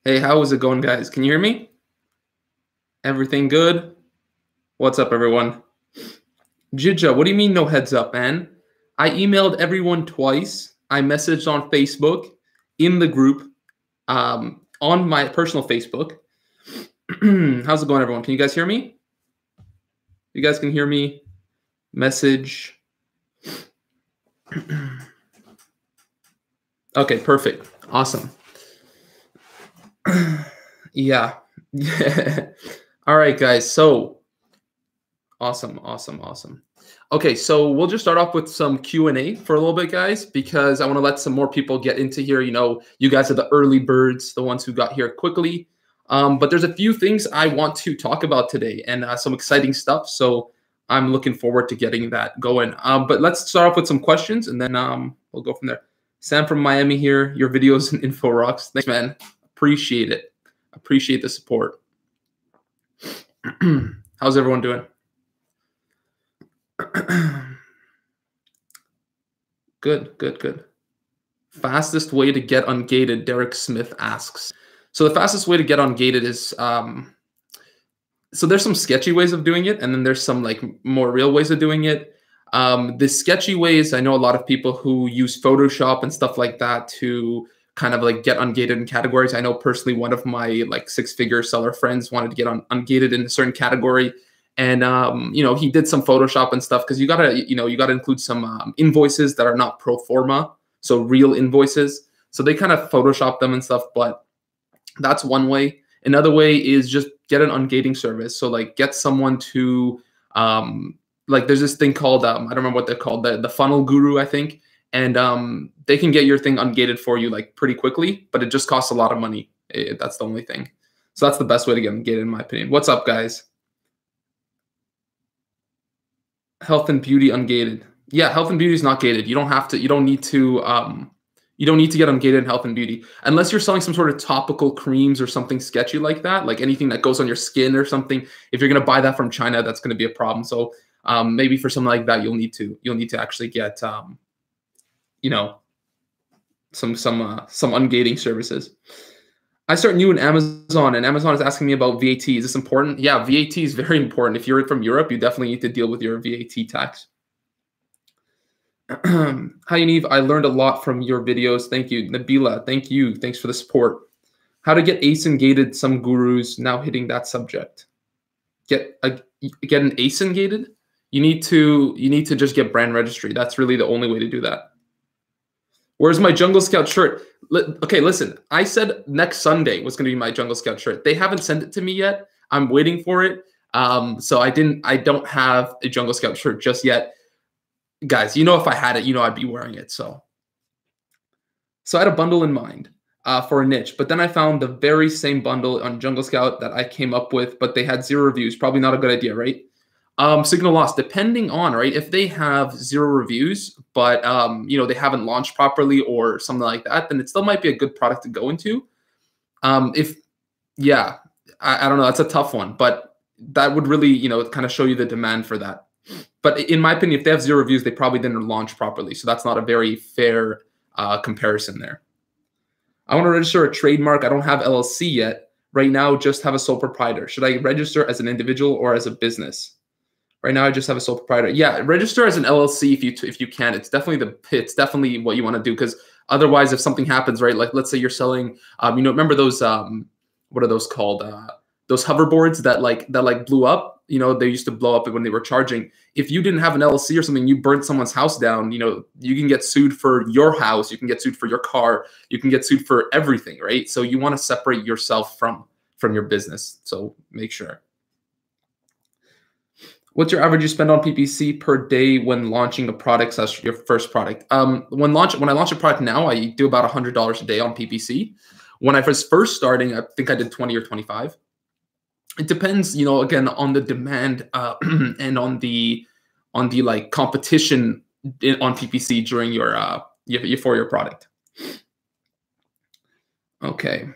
Hey, how is it going, guys? Can you hear me? Everything good? What's up, everyone? Jija, what do you mean no heads up, man? I emailed everyone twice. I messaged on Facebook, in the group, on my personal Facebook. How's it going, everyone? Can you guys hear me? You guys can hear me? Message. Okay, perfect. Awesome. Yeah. All right, guys. So awesome. Okay, so we'll just start off with some Q&A for a little bit, guys, because I want to let some more people get into here. You know, you guys are the early birds, the ones who got here quickly. But there's a few things I want to talk about today and some exciting stuff. So I'm looking forward to getting that going. But let's start off with some questions, and then we'll go from there. Sam from Miami here. Your videos and info rocks. Thanks, man. Appreciate it. Appreciate the support. How's everyone doing? Good. Fastest way to get ungated, Derrick Smith asks. So the fastest way to get ungated is, so there's some sketchy ways of doing it, and then there's some like more real ways of doing it. The sketchy ways, I know a lot of people who use Photoshop and stuff like that to kind of like get ungated in categories. I know personally one of my like six-figure seller friends wanted to get ungated in a certain category. And, you know, he did some Photoshop and stuff because you got to include some invoices that are not pro forma. So real invoices. So they kind of Photoshop them and stuff. But that's one way. Another way is just get an ungating service. So like get someone to like there's this thing called I don't remember what they're called, the funnel guru, I think. And they can get your thing ungated for you like pretty quickly, but it just costs a lot of money. That's the only thing. So that's the best way to get ungated, in my opinion. What's up, guys? Health and beauty ungated. Yeah, health and beauty is not gated. You don't have to. You don't need to get ungated in health and beauty unless you're selling some sort of topical creams or something sketchy like that, like anything that goes on your skin or something. If you're gonna buy that from China, that's gonna be a problem. So maybe for something like that, you'll need to actually get you know, some ungating services. I start new in Amazon, and Amazon is asking me about VAT. Is this important? Yeah, VAT is very important. If you're from Europe, you definitely need to deal with your VAT tax. Hi, Yaniv. I learned a lot from your videos. Thank you. Nabila, thank you. Thanks for the support. How to get ASIN gated, some gurus now hitting that subject. Get an ASIN gated? You need to just get brand registry. That's really the only way to do that. Where's my Jungle Scout shirt? Okay, listen. I said next Sunday was going to be my Jungle Scout shirt. They haven't sent it to me yet. I'm waiting for it. So I don't have a Jungle Scout shirt just yet. Guys, you know, if I had it, you know, I'd be wearing it. So I had a bundle in mind for a niche, but then I found the very same bundle on Jungle Scout that I came up with, but they had 0 reviews. Probably not a good idea, right? Signal loss, depending on, right, if they have 0 reviews, but you know, they haven't launched properly or something like that, then it still might be a good product to go into. Yeah, I don't know, that's a tough one, but that would really, you know, kind of show you the demand for that. But in my opinion, if they have 0 reviews, they probably didn't launch properly. So that's not a very fair comparison there. I want to register a trademark. I don't have LLC yet. Right now, just have a sole proprietor. Should I register as an individual or as a business? Right now, I just have a sole proprietor. Yeah, register as an LLC if you can. It's definitely what you want to do, because otherwise, if something happens, right? Like let's say you're selling, you know, remember those what are those called? Those hoverboards that blew up. You know, they used to blow up when they were charging. If you didn't have an LLC or something, you burnt someone's house down. You know, you can get sued for your house. You can get sued for your car. You can get sued for everything, right? So you want to separate yourself from your business. So make sure. What's your average you spend on PPC per day when launching a product / your first product? When I launch a product now, I do about $100 a day on PPC. When I was first starting, I think I did 20 or 25. It depends, you know, again, on the demand and on the like competition on PPC during for your product. Okay.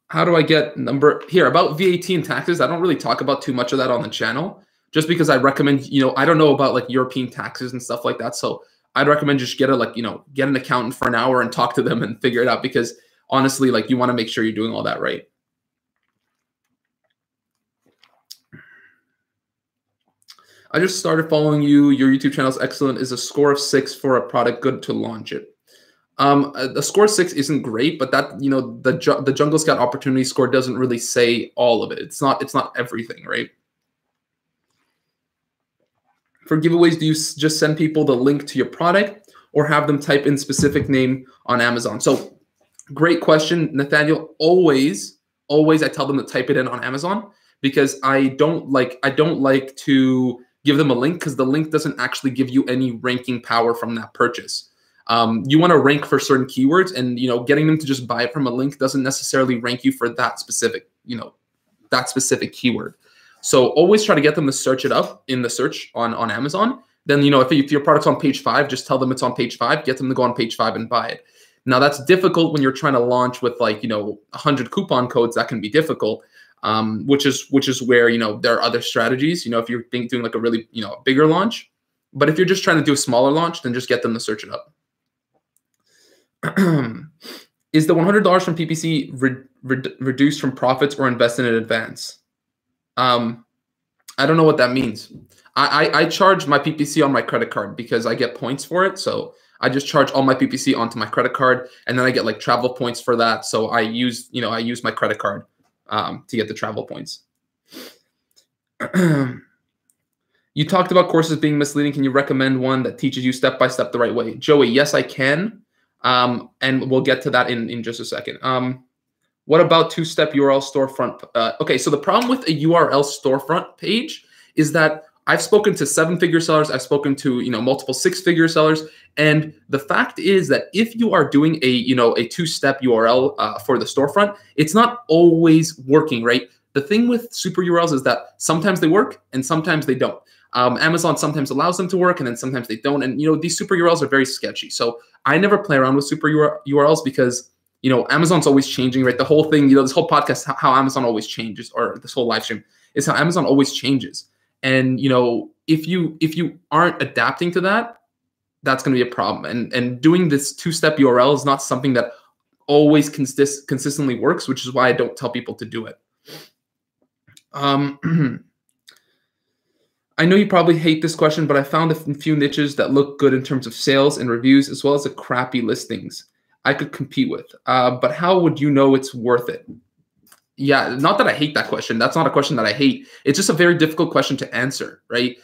How do I get number here about VAT and taxes? I don't really talk about too much of that on the channel, just because I recommend, you know, I don't know about like European taxes and stuff like that. So I'd recommend just get an accountant for an hour and talk to them and figure it out, because honestly, like you want to make sure you're doing all that right. I just started following you. Your YouTube channel is excellent. Is a score of 6 for a product good to launch it? The score 6 isn't great, but that, you know, the Jungle Scout opportunity score doesn't really say all of it. It's not everything, right? For giveaways, do you just send people the link to your product or have them type in specific name on Amazon? So great question, Nathaniel. Always I tell them to type it in on Amazon, because I don't like to give them a link, because the link doesn't actually give you any ranking power from that purchase. You want to rank for certain keywords, and, you know, getting them to just buy it from a link doesn't necessarily rank you for that specific, you know, that specific keyword. So always try to get them to search it up in the search on Amazon. Then, you know, if your product's on page 5, just tell them it's on page 5, get them to go on page 5 and buy it. Now that's difficult when you're trying to launch with, like, you know, 100 coupon codes. That can be difficult. Which is where, you know, there are other strategies, you know, if you're doing like a really, you know, bigger launch. But if you're just trying to do a smaller launch, then just get them to search it up. Is the $100 from PPC reduced from profits or invested in advance? I don't know what that means. I charge my PPC on my credit card because I get points for it. So I just charge all my PPC onto my credit card, and then I get like travel points for that. So I use my credit card to get the travel points. You talked about courses being misleading. Can you recommend one that teaches you step by step the right way? Joey, yes, I can. And we'll get to that in just a second. What about two-step URL storefront? Okay, so the problem with a URL storefront page is that I've spoken to 7-figure sellers. I've spoken to, you know, multiple 6-figure sellers. And the fact is that if you are doing a, you know, a 2-step URL for the storefront, it's not always working, right? The thing with super URLs is that sometimes they work and sometimes they don't. Amazon sometimes allows them to work and then sometimes they don't. And, you know, these super URLs are very sketchy. So I never play around with super URLs because, you know, Amazon's always changing, right? The whole thing, you know, this whole podcast, how Amazon always changes, or this whole live stream is how Amazon always changes. And, you know, if you aren't adapting to that, that's going to be a problem. And doing this 2-step URL is not something that always consistently works, which is why I don't tell people to do it. I know you probably hate this question, but I found a few niches that look good in terms of sales and reviews, as well as the crappy listings I could compete with. But how would you know it's worth it? Yeah, not that I hate that question. That's not a question that I hate. It's just a very difficult question to answer, right?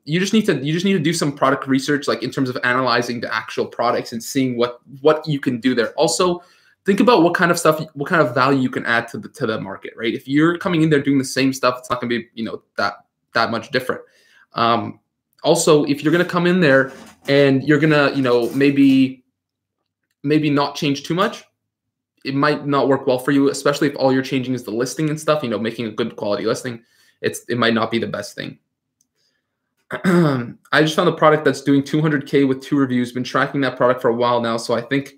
You just need to do some product research, like in terms of analyzing the actual products and seeing what you can do there. Also, think about what kind of value you can add to the market, right? If you're coming in there doing the same stuff, it's not going to be, you know, that much different. Also, if you're going to come in there and you're going to, you know, maybe not change too much, it might not work well for you, especially if all you're changing is the listing and stuff, you know, making a good quality listing. It might not be the best thing. I just found a product that's doing 200K with 2 reviews, been tracking that product for a while now. So I think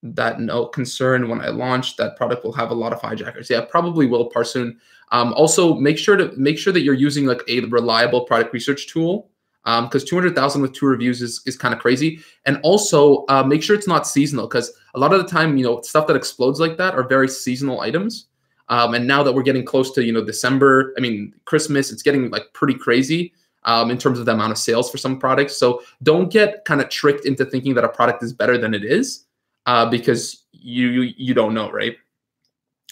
that no concern when I launch that product will have a lot of hijackers. Yeah, probably will, Parsoon. Also make sure that you're using like a reliable product research tool. Because 200,000 with 2 reviews is kind of crazy. And also make sure it's not seasonal, because a lot of the time, you know, stuff that explodes like that are very seasonal items. And now that we're getting close to, you know, December, I mean, Christmas, it's getting like pretty crazy in terms of the amount of sales for some products. So don't get kind of tricked into thinking that a product is better than it is, because you don't know, right?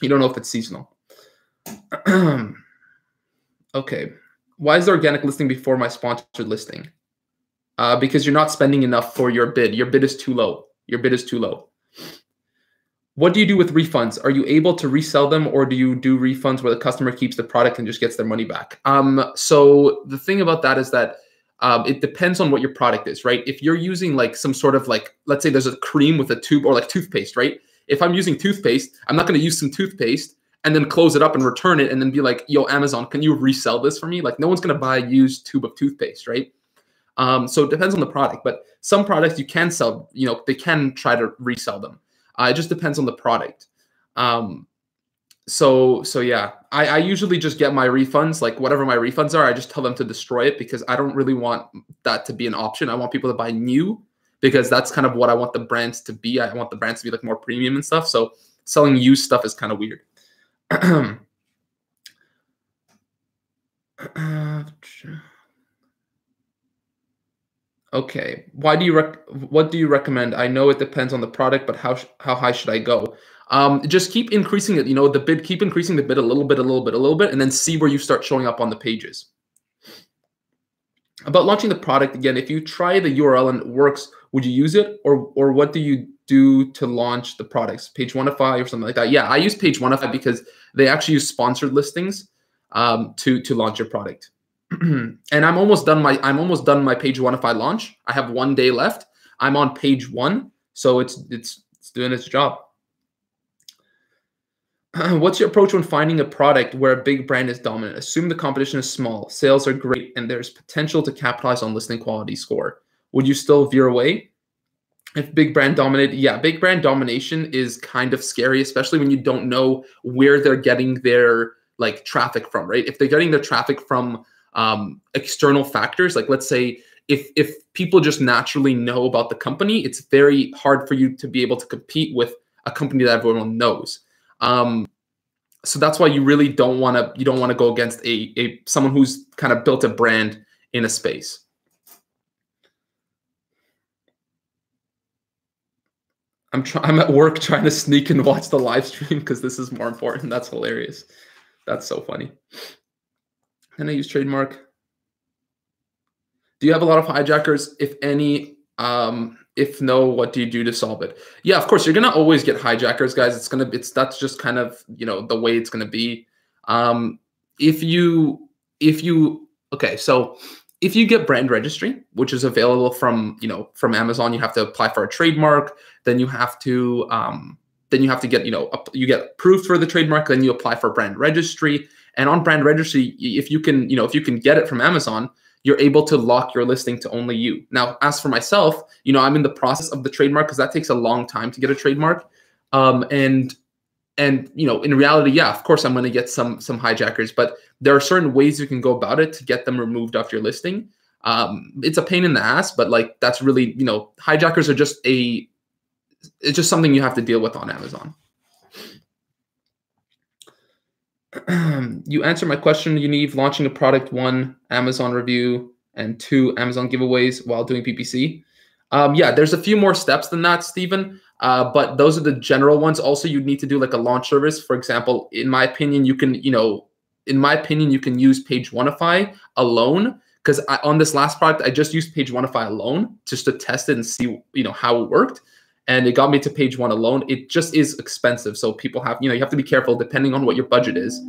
You don't know if it's seasonal. Okay. Why is the organic listing before my sponsored listing? Because you're not spending enough for your bid. Your bid is too low. Your bid is too low. What do you do with refunds? Are you able to resell them, or do you do refunds where the customer keeps the product and just gets their money back? So the thing about that is that it depends on what your product is, right? If you're using like some sort of like, let's say there's a cream with a tube, or like toothpaste, right? If I'm using toothpaste, I'm not going to use some toothpaste and then close it up and return it and then be like, yo, Amazon, can you resell this for me? Like, no one's going to buy a used tube of toothpaste, right? So it depends on the product, but some products you can sell, you know, they can try to resell them. It just depends on the product. So yeah, I usually just get my refunds, like whatever my refunds are, I just tell them to destroy it, because I don't really want that to be an option. I want people to buy new, because that's kind of what I want the brands to be. I want the brands to be like more premium and stuff. So selling used stuff is kind of weird. Okay. What do you recommend? I know it depends on the product, but how high should I go? Just keep increasing it. The bid, keep increasing the bid a little bit, and then see where you start showing up on the pages. About launching the product again, if you try the URL and it works, would you use it, or what do you do to launch the products? PageOneify or something like that? Yeah, I use PageOneify because they actually use sponsored listings to launch your product. And I'm almost done my PageOneify launch. I have 1 day left. I'm on page 1, so it's doing its job. What's your approach when finding a product where a big brand is dominant? Assume the competition is small, sales are great, and there's potential to capitalize on listing quality score. Would you still veer away? If big brand dominated, yeah, big brand domination is kind of scary, especially when you don't know where they're getting their like traffic from, right? If they're getting their traffic from external factors, like let's say if people just naturally know about the company, it's very hard for you to be able to compete with a company that everyone knows. So that's why you really don't want to go against someone who's kind of built a brand in a space. I'm at work trying to sneak and watch the live stream because this is more important. That's hilarious. That's so funny. Can I use trademark? Do you have a lot of hijackers? If any, if no, what do you do to solve it? Yeah, of course, you're gonna always get hijackers, guys. That's just kind of the way it's gonna be. Okay, so if you get brand registry, which is available from Amazon, you have to apply for a trademark. Then you have to get you get approved for the trademark. Then you apply for brand registry. And on brand registry, if you can get it from Amazon, you're able to lock your listing to only you. Now, as for myself, I'm in the process of the trademark because that takes a long time to get a trademark. And in reality, yeah, of course, I'm going to get some hijackers, but there are certain ways you can go about it to get them removed off your listing. It's a pain in the ass, but like that's really hijackers are just it's just something you have to deal with on Amazon. You answered my question, Yaniv. Launching a product, 1, Amazon review, and 2, Amazon giveaways while doing PPC. Yeah, there's a few more steps than that, Stephen. But those are the general ones. Also, you need to do like a launch service. For example, in my opinion, you can use PageOneify alone. Because on this last product, I just used PageOneify alone just to test it and see how it worked. And it got me to page 1 alone. It just is expensive. So people have, you have to be careful depending on what your budget is.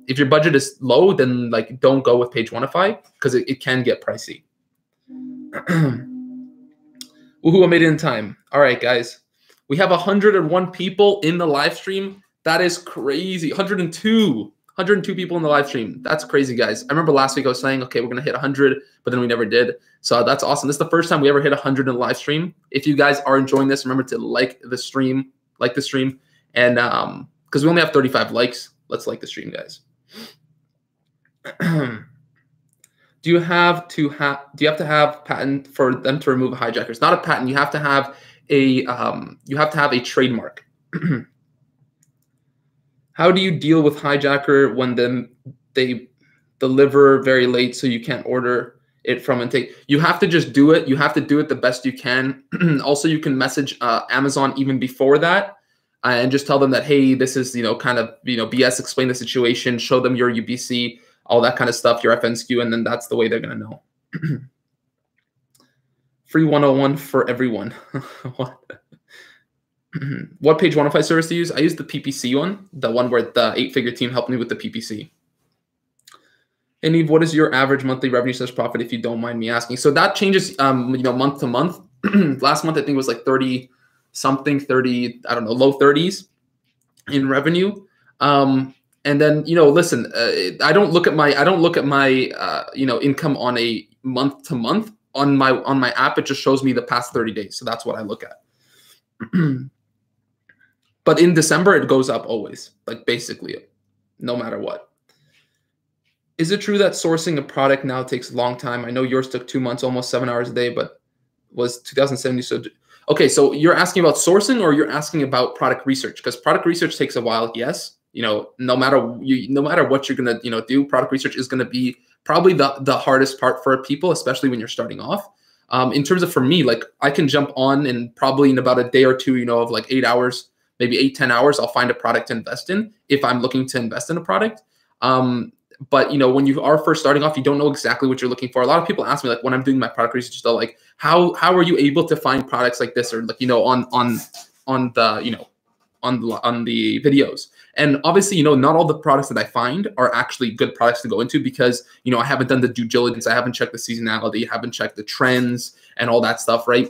If your budget is low, then like don't go with PageOneify because it can get pricey. Woohoo, I made it in time. All right, guys. We have 101 people in the live stream. That is crazy. 102 people in the live stream. That's crazy, guys. I remember last week I was saying, okay, we're going to hit 100, but then we never did. So that's awesome. This is the first time we ever hit 100 in the live stream. If you guys are enjoying this, remember to like the stream. And because we only have 35 likes, let's like the stream, guys. Do you have to have patent for them to remove hijackers? Not a patent. You have to have a trademark. How do you deal with hijacker when they deliver very late so you can't order it from and take? You have to just do it. You have to do it the best you can. Also, you can message Amazon even before that and just tell them that, hey, this is kind of BS. Explain the situation. Show them your UBC, all that kind of stuff, your FNSKU, and then that's the way they're gonna know. Free 101 for everyone. What PageOneify service to use? I use the PPC one, the one where the 8-figure team helped me with the PPC. Yaniv, what is your average monthly revenue / profit, if you don't mind me asking? So that changes, month to month. Last month I think it was like 30 something, 30, I don't know, low 30s in revenue. And then listen, I don't look at my income on a month to month. On my app, it just shows me the past 30 days. So that's what I look at. But in December, it goes up always, like basically, no matter what. Is it true that sourcing a product now takes a long time? I know yours took 2 months, almost 7 hours a day, but was 2070. So, okay, so you're asking about sourcing or you're asking about product research? Because product research takes a while. Yes, no matter what you're gonna do, product research is gonna be probably the hardest part for people, especially when you're starting off. In terms of, for me, like I can jump on and probably in about a day or two, of like 8 hours, maybe 8-10 hours, I'll find a product to invest in if I'm looking to invest in a product. But when you are first starting off, you don't know exactly what you're looking for. A lot of people ask me, like when I'm doing my product research, they're like, how are you able to find products like this, or like on the videos? And obviously, not all the products that I find are actually good products to go into, because I haven't done the due diligence, I haven't checked the seasonality, haven't checked the trends and all that stuff, right?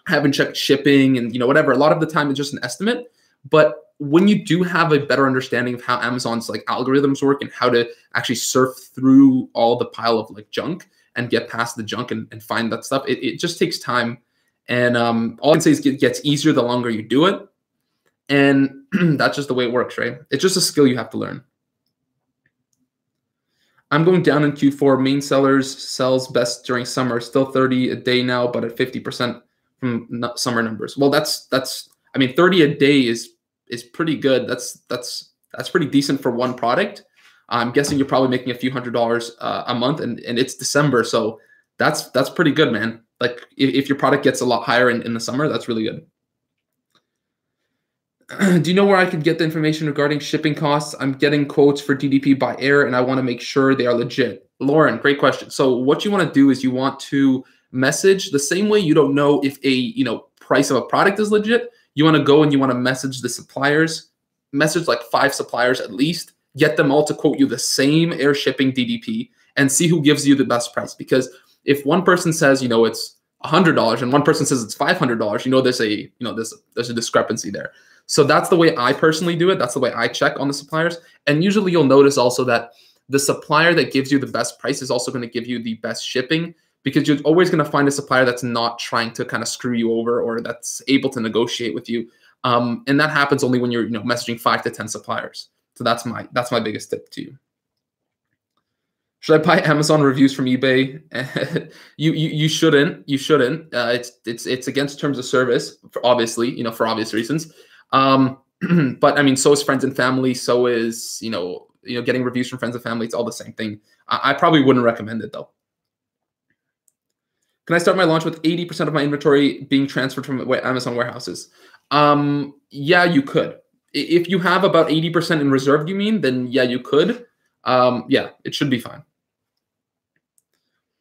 I haven't checked shipping and whatever. A lot of the time it's just an estimate. But when you do have a better understanding of how Amazon's like algorithms work and how to actually surf through all the pile of like junk and get past the junk and find that stuff, it just takes time. And all I can say is it gets easier the longer you do it. And that's just the way it works, right? It's just a skill you have to learn. I'm going down in Q4. Main sellers sells best during summer. Still 30 a day now, but at 50% from summer numbers. Well, that's 30 a day is pretty good. That's pretty decent for one product. I'm guessing you're probably making a few $100s a month, and it's December, so that's pretty good, man. Like if your product gets a lot higher in the summer, that's really good. Do you know where I could get the information regarding shipping costs? I'm getting quotes for DDP by air, and I want to make sure they are legit. Lauren, great question. So what you want to do is you want to message the same way you don't know if a price of a product is legit. You want to go and you want to message the suppliers, message like 5 suppliers at least, get them all to quote you the same air shipping DDP, and see who gives you the best price. Because if one person says it's $100 and one person says it's $500, there's a discrepancy there. So that's the way I personally do it. That's the way I check on the suppliers. And usually you'll notice also that the supplier that gives you the best price is also going to give you the best shipping, because you're always going to find a supplier that's not trying to kind of screw you over, or that's able to negotiate with you. And that happens only when you're messaging 5 to 10 suppliers. So that's my biggest tip to you. Should I buy Amazon reviews from eBay? You shouldn't. You shouldn't. It's against terms of service, for obviously, for obvious reasons. But I mean, so is friends and family. So is getting reviews from friends and family. It's all the same thing. I probably wouldn't recommend it though. Can I start my launch with 80% of my inventory being transferred from Amazon warehouses? Yeah, you could. If you have about 80% in reserve, you mean, then yeah, you could. Yeah, it should be fine.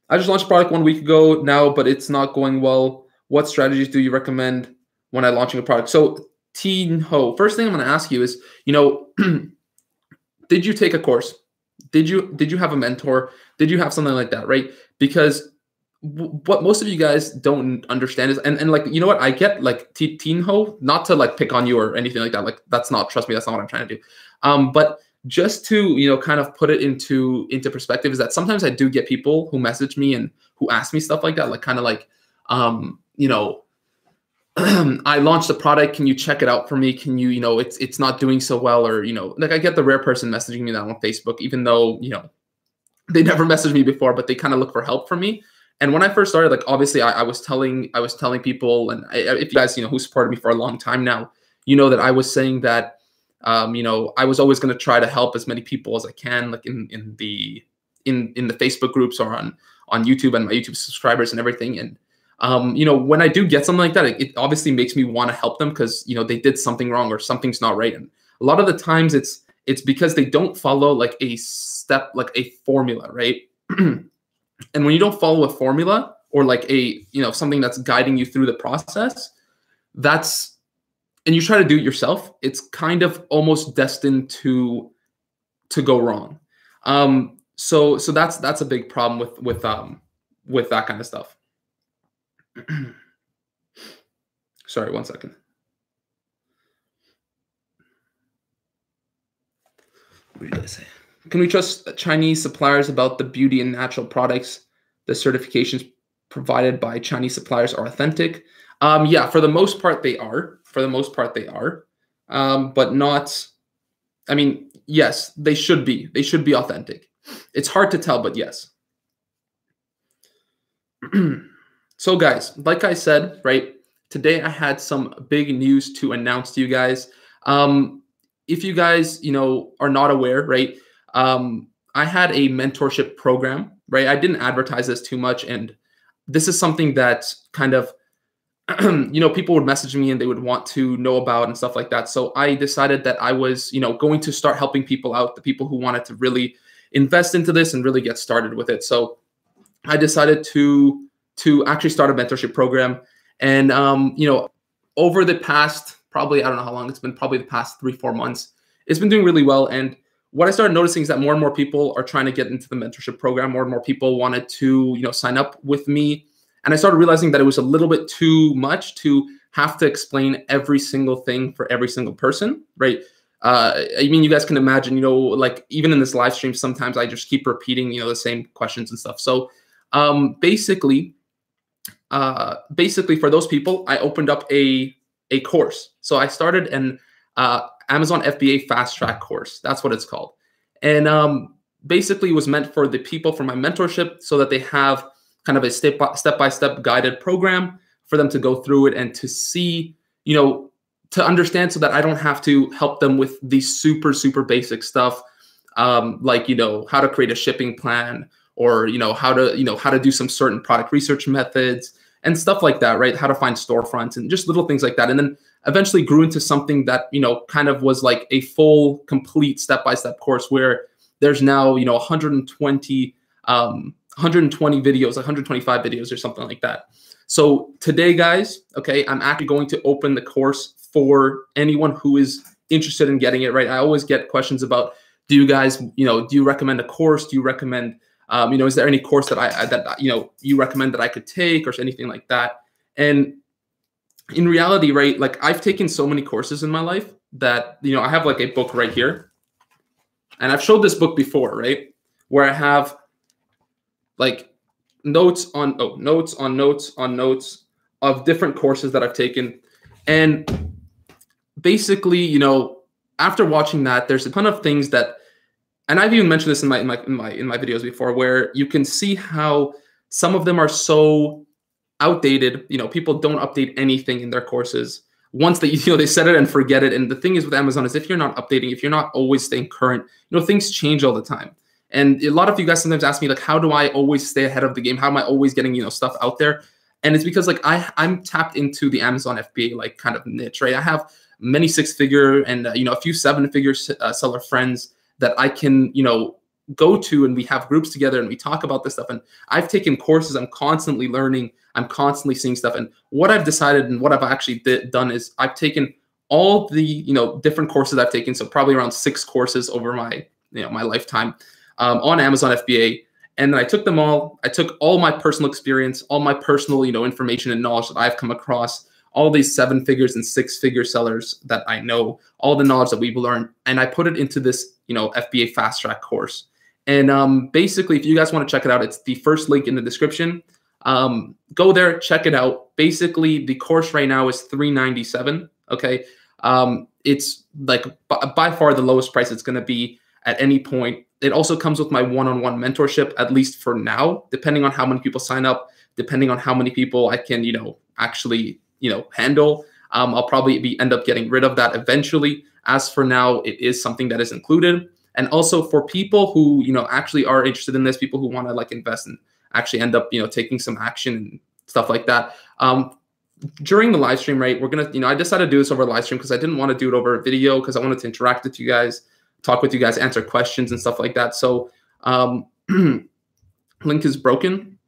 I just launched a product 1 week ago now, but it's not going well. What strategies do you recommend when I'm launching a product? So Teen Ho, first thing I'm going to ask you is, did you take a course? Did you have a mentor? Did you have something like that, right? Because what most of you guys don't understand is, and like, what, I get like Teen Ho, not to like pick on you or anything like that. Like trust me, that's not what I'm trying to do. But just to, kind of put it into perspective, is that sometimes I do get people who message me and who ask me stuff like that, like kind of like, I launched a product. Can you check it out for me? Can you, it's not doing so well, or, like I get the rare person messaging me that on Facebook, even though, they never messaged me before, but they kind of look for help from me. And when I first started, like, obviously I was telling people, and if you guys, who supported me for a long time now, that I was saying that, I was always going to try to help as many people as I can, like in the Facebook groups or on YouTube and my YouTube subscribers and everything. And, when I do get something like that, it obviously makes me want to help them, because, they did something wrong or something's not right. And a lot of the times it's because they don't follow like a step, like a formula, right? And when you don't follow a formula, or like a, something that's guiding you through the process, and you try to do it yourself, it's kind of almost destined to go wrong. So that's a big problem with that kind of stuff. Sorry, 1 second. What did I say? Can we trust Chinese suppliers about the beauty and natural products? The certifications provided by Chinese suppliers are authentic. Yeah, for the most part they are. But not. I mean, yes, they should be. They should be authentic. It's hard to tell, but yes. So guys, like I said, right, today I had some big news to announce to you guys. If you guys, are not aware, right, I had a mentorship program, right? I didn't advertise this too much, and this is something that kind of, people would message me and they would want to know about and stuff like that. So I decided that I was, going to start helping people out, the people who wanted to really invest into this and really get started with it. So I decided to actually start a mentorship program. And, over the past, probably, I don't know how long it's been, probably the past 3-4 months, it's been doing really well. And what I started noticing is that more and more people are trying to get into the mentorship program. More and more people wanted to, sign up with me. And I started realizing that it was a little bit too much to have to explain every single thing for every single person, right? I mean, you guys can imagine, like even in this live stream, sometimes I just keep repeating, the same questions and stuff. So basically for those people, I opened up a course. So I started an Amazon FBA fast track course. That's what it's called. And basically it was meant for the people for my mentorship so that they have kind of a step-by-step guided program for them to go through it and to see, to understand, so that I don't have to help them with the super, super basic stuff, like, how to create a shipping plan, or, how to do some certain product research methods and stuff like that, right? How to find storefronts and just little things like that. And then eventually grew into something that, kind of was like a full, complete step-by-step course where there's now, 120 videos, 125 videos or something like that. So today, guys, okay, I'm actually going to open the course for anyone who is interested in getting it, right? I always get questions about, do you guys, do you recommend a course? Do you recommend, is there any course that you recommend that I could take or anything like that? And in reality, right, like I've taken so many courses in my life that, I have like a book right here, and I've showed this book before, right? Where I have like notes on notes of different courses that I've taken. And basically, after watching that, there's a ton of things that, and I've even mentioned this in my videos before, where you can see how some of them are so outdated. People don't update anything in their courses. Once they, they set it and forget it. And the thing is with Amazon is if you're not updating, if you're not always staying current, things change all the time. And a lot of you guys sometimes ask me, like, how do I always stay ahead of the game? How am I always getting, stuff out there? And it's because like I'm tapped into the Amazon FBA like kind of niche, right? I have many 6-figure and a few 7-figure seller friends that I can go to, and we have groups together and we talk about this stuff. And I've taken courses. I'm constantly learning. I'm constantly seeing stuff. And what I've decided and what I've actually done is I've taken all the different courses I've taken. So probably around 6 courses over my my lifetime on Amazon FBA. And then I took them all. I took all my personal experience, all my personal, information and knowledge that I've come across, all these 7-figures and 6-figure sellers that I know, all the knowledge that we've learned, and I put it into this, FBA fast track course. And basically, if you guys want to check it out, it's the first link in the description. Go there, check it out. Basically, the course right now is $397. Okay, it's like by far the lowest price it's going to be at any point. It also comes with my one-on-one mentorship, at least for now, depending on how many people sign up, depending on how many people I can, actually, handle. I'll probably end up getting rid of that eventually. As for now, it is something that is included. And also for people who, actually are interested in this, people who want to like invest and actually end up, taking some action and stuff like that. During the live stream, right, we're going to, I decided to do this over a live stream because I didn't want to do it over a video because I wanted to interact with you guys, talk with you guys, answer questions and stuff like that. So link is broken.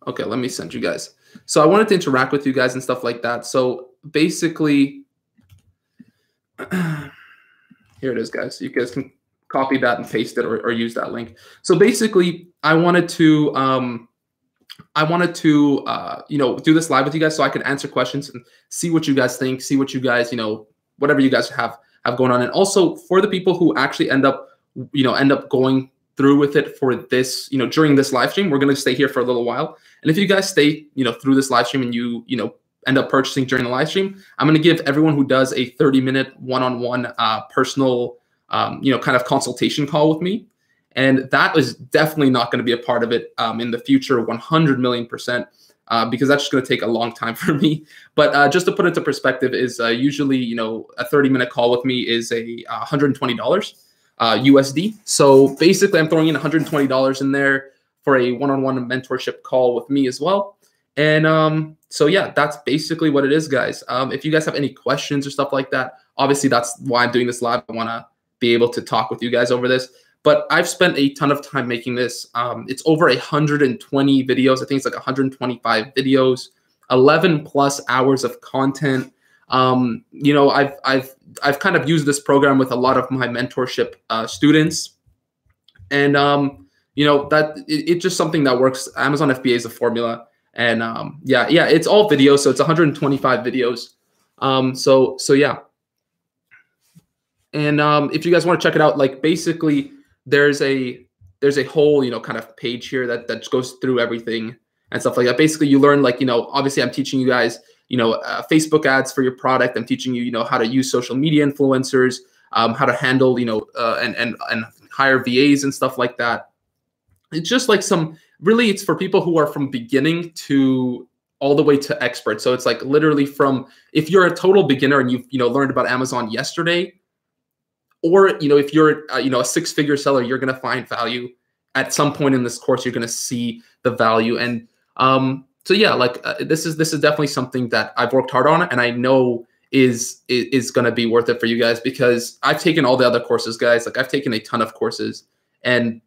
Okay, let me send you guys. So I wanted to interact with you guys and stuff like that. So basically, here it is, guys. You guys can copy that and paste it or use that link. So basically, I wanted to do this live with you guys so I could answer questions and see what you guys think, see what you guys, whatever you guys have going on. And also for the people who actually end up going through with it for this, during this live stream, we're going to stay here for a little while. And if you guys stay, through this live stream and you end up purchasing during the live stream, I'm going to give everyone who does a 30-minute one-on-one personal, kind of consultation call with me. And that is definitely not going to be a part of it in the future, 100 million%. because that's just going to take a long time for me. But just to put it into perspective is usually, you know, a 30-minute call with me is a $120 USD. So basically I'm throwing in $120 in there for a one-on-one mentorship call with me as well. And so yeah, that's basically what it is, guys. If you guys have any questions or stuff like that, obviously that's why I'm doing this live. I want to be able to talk with you guys over this. But I've spent a ton of time making this. It's over 120 videos. I think it's like 125 videos, 11 plus hours of content. You know, I've kind of used this program with a lot of my mentorship students, and you know that it's just something that works. Amazon FBA is a formula, and yeah, it's all videos, so it's 125 videos. So yeah, and if you guys want to check it out, like basically there's a whole, you know, kind of page here that goes through everything and stuff like that. Basically, you learn, like, you know, obviously I'm teaching you guys, you know, Facebook ads for your product. I'm teaching you, you know, how to use social media influencers, how to handle, you know, and hire VAs and stuff like that. It's just like really, it's for people who are from beginning to all the way to expert. So it's like literally from, if you're a total beginner and you've, you know, learned about Amazon yesterday, or, you know, if you're, you know, a six-figure seller, you're going to find value at some point in this course. You're going to see the value. And so yeah, like this is definitely something that I've worked hard on, and I know is going to be worth it for you guys, because I've taken all the other courses, guys. Like I've taken a ton of courses, and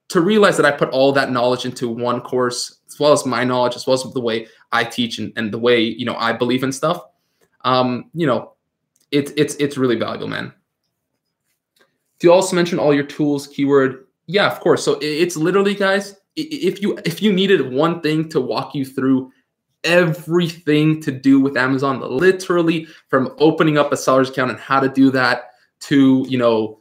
to realize that I put all that knowledge into one course, as well as my knowledge, as well as the way I teach and the way, you know, I believe in stuff, you know, it's really valuable, man. Do you also mention all your tools, keyword? Yeah, of course. So it's literally, guys, if you needed one thing to walk you through everything to do with Amazon, literally from opening up a seller's account and how to do that to, you know,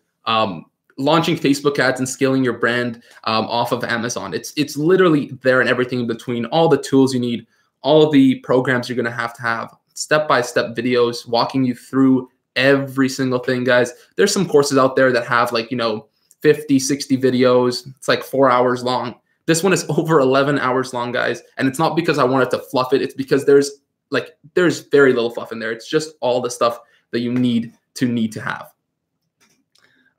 launching Facebook ads and scaling your brand off of Amazon. It's literally there, and everything in between, all the tools you need, all the programs you're going to have step-by-step videos walking you through every single thing, guys. There's some courses out there that have, like, you know, 50, 60 videos. It's like 4 hours long. This one is over 11 hours long, guys. And it's not because I wanted to fluff it. It's because there's very little fluff in there. It's just all the stuff that you need to have.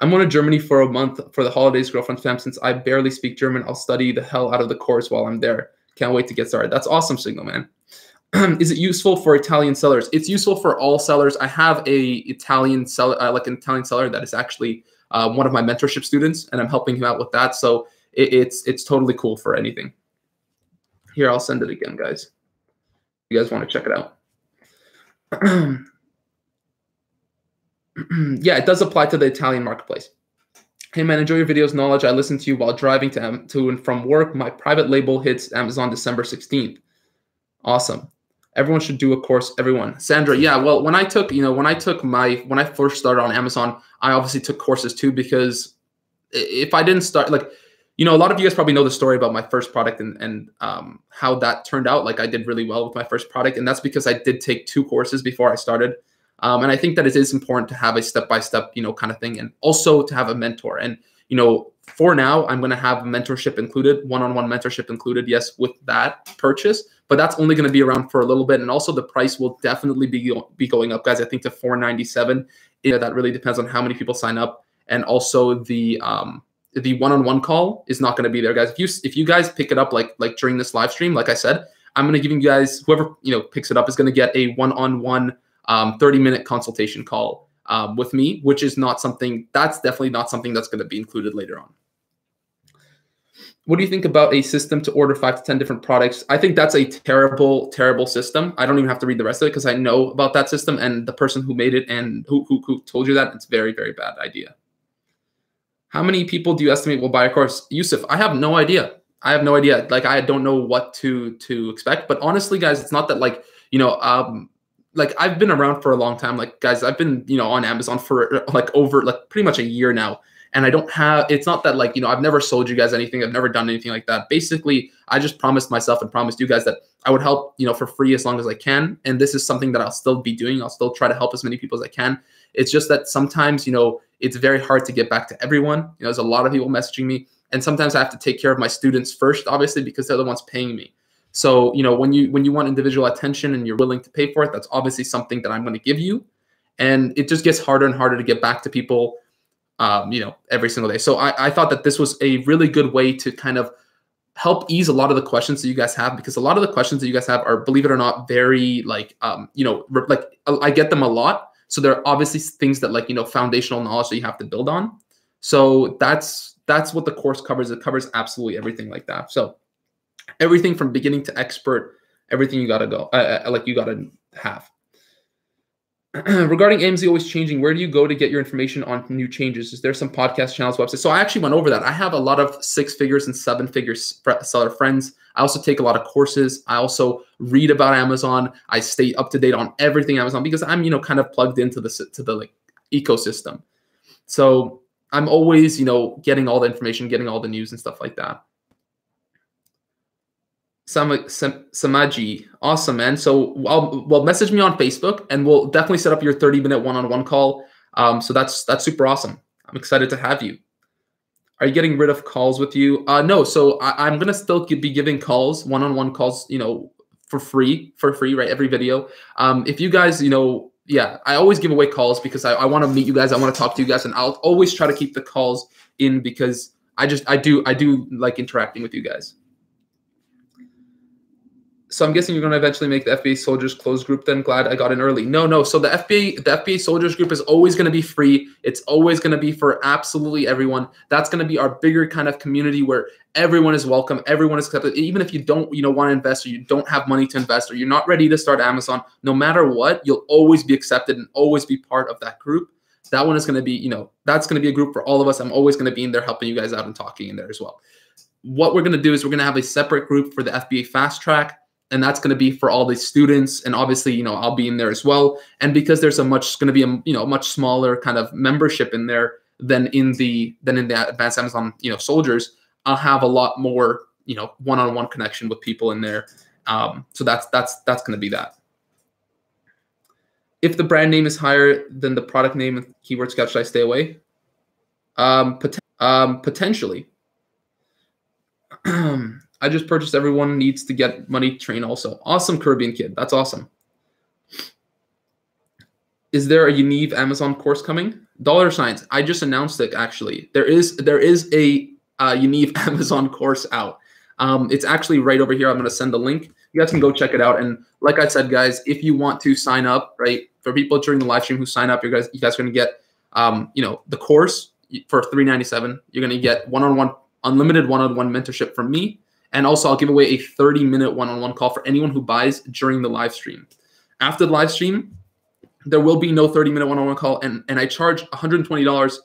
I'm going to Germany for a month for the holidays, girlfriend fam. Since I barely speak German, I'll study the hell out of the course while I'm there. Can't wait to get started. That's awesome, Signal, man. Is it useful for Italian sellers? It's useful for all sellers. I have a Italian seller, like an Italian seller that is actually one of my mentorship students, and I'm helping him out with that. So it's totally cool for anything. Here, I'll send it again, guys. You guys want to check it out? Yeah, it does apply to the Italian marketplace. Hey man, enjoy your videos, knowledge. I listen to you while driving to and from work. My private label hits Amazon December 16th. Awesome. Everyone should do a course. Everyone. Sandra, yeah. Well, when I first started on Amazon, I obviously took courses too, because if I didn't start, like, you know, a lot of you guys probably know the story about my first product and how that turned out. Like, I did really well with my first product, and that's because I did take 2 courses before I started. And I think that it is important to have a step-by-step, you know, kind of thing, and also to have a mentor. And, you know, for now, I'm going to have mentorship included, one-on-one mentorship included, yes, with that purchase. But that's only going to be around for a little bit. And also the price will definitely be going up, guys. I think to $497. That really depends on how many people sign up. And also the one-on-one call is not going to be there, guys. If you guys pick it up like during this live stream, like I said, I'm going to give you guys, whoever, you know, picks it up is going to get a one-on-one 30-minute consultation call with me, which is definitely not something that's going to be included later on. What do you think about a system to order 5 to 10 different products? I think that's a terrible, terrible system. I don't even have to read the rest of it because I know about that system and the person who made it and who told you that. It's very, very bad idea. How many people do you estimate will buy a course? Yusuf, I have no idea. Like, I don't know what to expect. But honestly, guys, it's not that, like, you know, like, I've been around for a long time. Like, guys, I've been, you know, on Amazon for like over pretty much a year now. And it's not that, like, you know, I've never sold you guys anything. I've never done anything like that. Basically, I just promised myself and promised you guys that I would help, you know, for free as long as I can. And this is something that I'll still be doing. I'll still try to help as many people as I can. It's just that sometimes, you know, it's very hard to get back to everyone. You know, there's a lot of people messaging me. And sometimes I have to take care of my students first, obviously, because they're the ones paying me. So, when you want individual attention and you're willing to pay for it, that's obviously something that I'm going to give you. And it just gets harder and harder to get back to people, every single day. So I thought that this was a really good way to kind of help ease a lot of the questions that you guys have, because a lot of the questions that you guys have are, believe it or not, very like I get them a lot. So there are obviously things that foundational knowledge that you have to build on. So that's what the course covers. It covers absolutely everything like that. So everything from beginning to expert, everything you gotta go, you gotta have. Regarding AMZ always changing, where do you go to get your information on new changes? Is there some podcast channels, website? So I actually went over that. I have a lot of 6 figures and 7 figures seller friends. I also take a lot of courses. I also read about Amazon. I stay up to date on everything Amazon, because I'm, kind of plugged into the ecosystem. So I'm always, getting all the information, getting all the news and stuff like that. Samaji, awesome, man. So well, message me on Facebook and we'll definitely set up your 30-minute one-on-one call. So that's super awesome. I'm excited to have you. Are you getting rid of calls with you? No. So I'm gonna still be giving calls, one-on-one calls, for free, right? Every video. If you guys, yeah, I always give away calls because I want to meet you guys. I want to talk to you guys, and I'll always try to keep the calls in because I do like interacting with you guys. So I'm guessing you're going to eventually make the FBA Soldiers closed group then? Glad I got in early. No. So the FBA Soldiers group is always going to be free. It's always going to be for absolutely everyone. That's going to be our bigger kind of community where everyone is welcome. Everyone is accepted. Even if you don't, want to invest, or you don't have money to invest, or you're not ready to start Amazon, no matter what, you'll always be accepted and always be part of that group. That one is going to be, that's going to be a group for all of us. I'm always going to be in there helping you guys out and talking in there as well. What we're going to do is we're going to have a separate group for the FBA Fast Track. And that's going to be for all the students. And obviously, I'll be in there as well. And because there's going to be a much smaller kind of membership in there than in the Advanced Amazon, Soldiers, I'll have a lot more, one-on-one connection with people in there. So that's going to be that. If the brand name is higher than the product name and keyword scout, should I stay away? Potentially. I just purchased. Everyone needs to get money train also. Awesome, Caribbean kid. That's awesome. Is there a Yaniv Amazon course coming? Dollar signs. I just announced it, actually. There is a Yaniv Amazon course out. It's actually right over here. I'm going to send the link. You guys can go check it out. And like I said, guys, if you want to sign up, right, for people during the live stream who sign up, you guys are going to get, the course for $397. You're going to get unlimited one-on-one mentorship from me. And also, I'll give away a 30-minute one-on-one call for anyone who buys during the live stream. After the live stream, there will be no 30-minute one-on-one call, and I charge $120,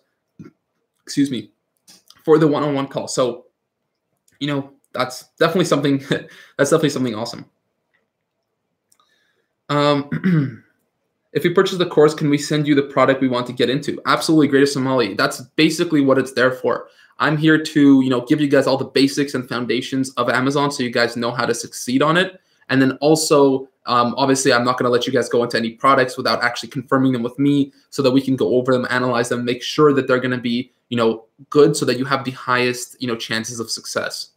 for the one-on-one call. So, that's definitely something. That's definitely something awesome. If we purchase the course, can we send you the product we want to get into? Absolutely, Greater Somali. That's basically what it's there for. I'm here to, give you guys all the basics and foundations of Amazon so you guys know how to succeed on it. And then also, obviously, I'm not going to let you guys go into any products without actually confirming them with me so that we can go over them, analyze them, make sure that they're going to be, good so that you have the highest, chances of success.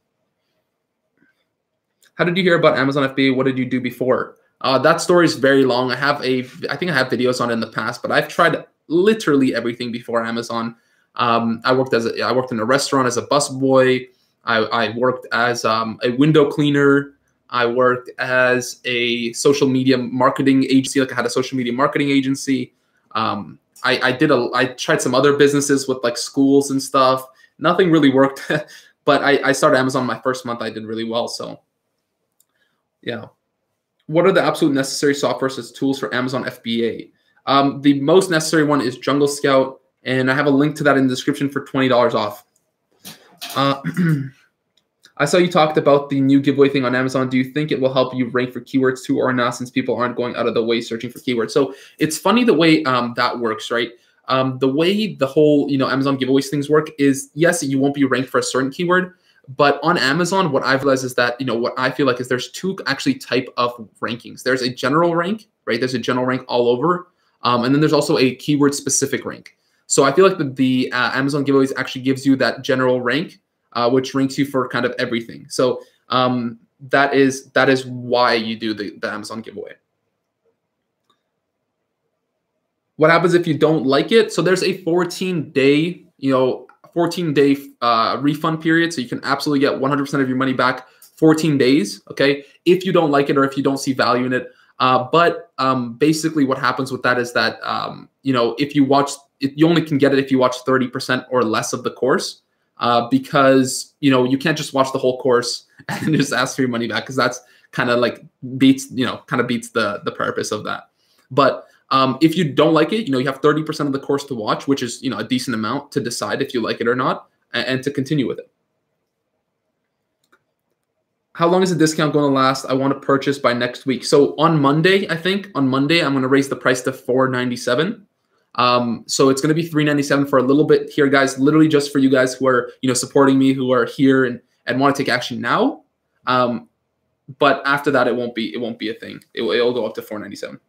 How did you hear about Amazon FBA? What did you do before? That story is very long. I think I have videos on it in the past, but I've tried literally everything before Amazon. I worked in a restaurant as a busboy. I worked as a window cleaner. I worked as a social media marketing agency. I had a social media marketing agency. I tried some other businesses with schools and stuff. Nothing really worked, but I started Amazon my first month. I did really well. So yeah. What are the absolute necessary software as tools for Amazon FBA? The most necessary one is Jungle Scout, and I have a link to that in the description for $20 off. I saw you talked about the new giveaway thing on Amazon. Do you think it will help you rank for keywords too or not, since people aren't going out of the way searching for keywords? So it's funny the way that works, right? The way the whole Amazon giveaways things work is, yes, you won't be ranked for a certain keyword, but on Amazon, what I've realized is that, what I feel like is there's two actually type of rankings. There's a general rank, right? There's a general rank all over. And then there's also a keyword specific rank. So I feel like the Amazon giveaways actually gives you that general rank, which ranks you for kind of everything. So that is why you do the Amazon giveaway. What happens if you don't like it? So there's a 14-day, 14-day refund period. So you can absolutely get 100% of your money back 14 days, okay, if you don't like it or if you don't see value in it. But basically what happens with that is that, if you watch, you only can get it if you watch 30% or less of the course, because, you can't just watch the whole course and just ask for your money back, because that's kind of like beats the purpose of that. But if you don't like it, you have 30% of the course to watch, which is, a decent amount to decide if you like it or not, and to continue with it. How long is the discount going to last? I want to purchase by next week. So on Monday, I'm going to raise the price to $497. So it's going to be $397 for a little bit here, guys, literally just for you guys who are, supporting me, who are here and want to take action now. But after that, it won't be a thing. It'll go up to $497.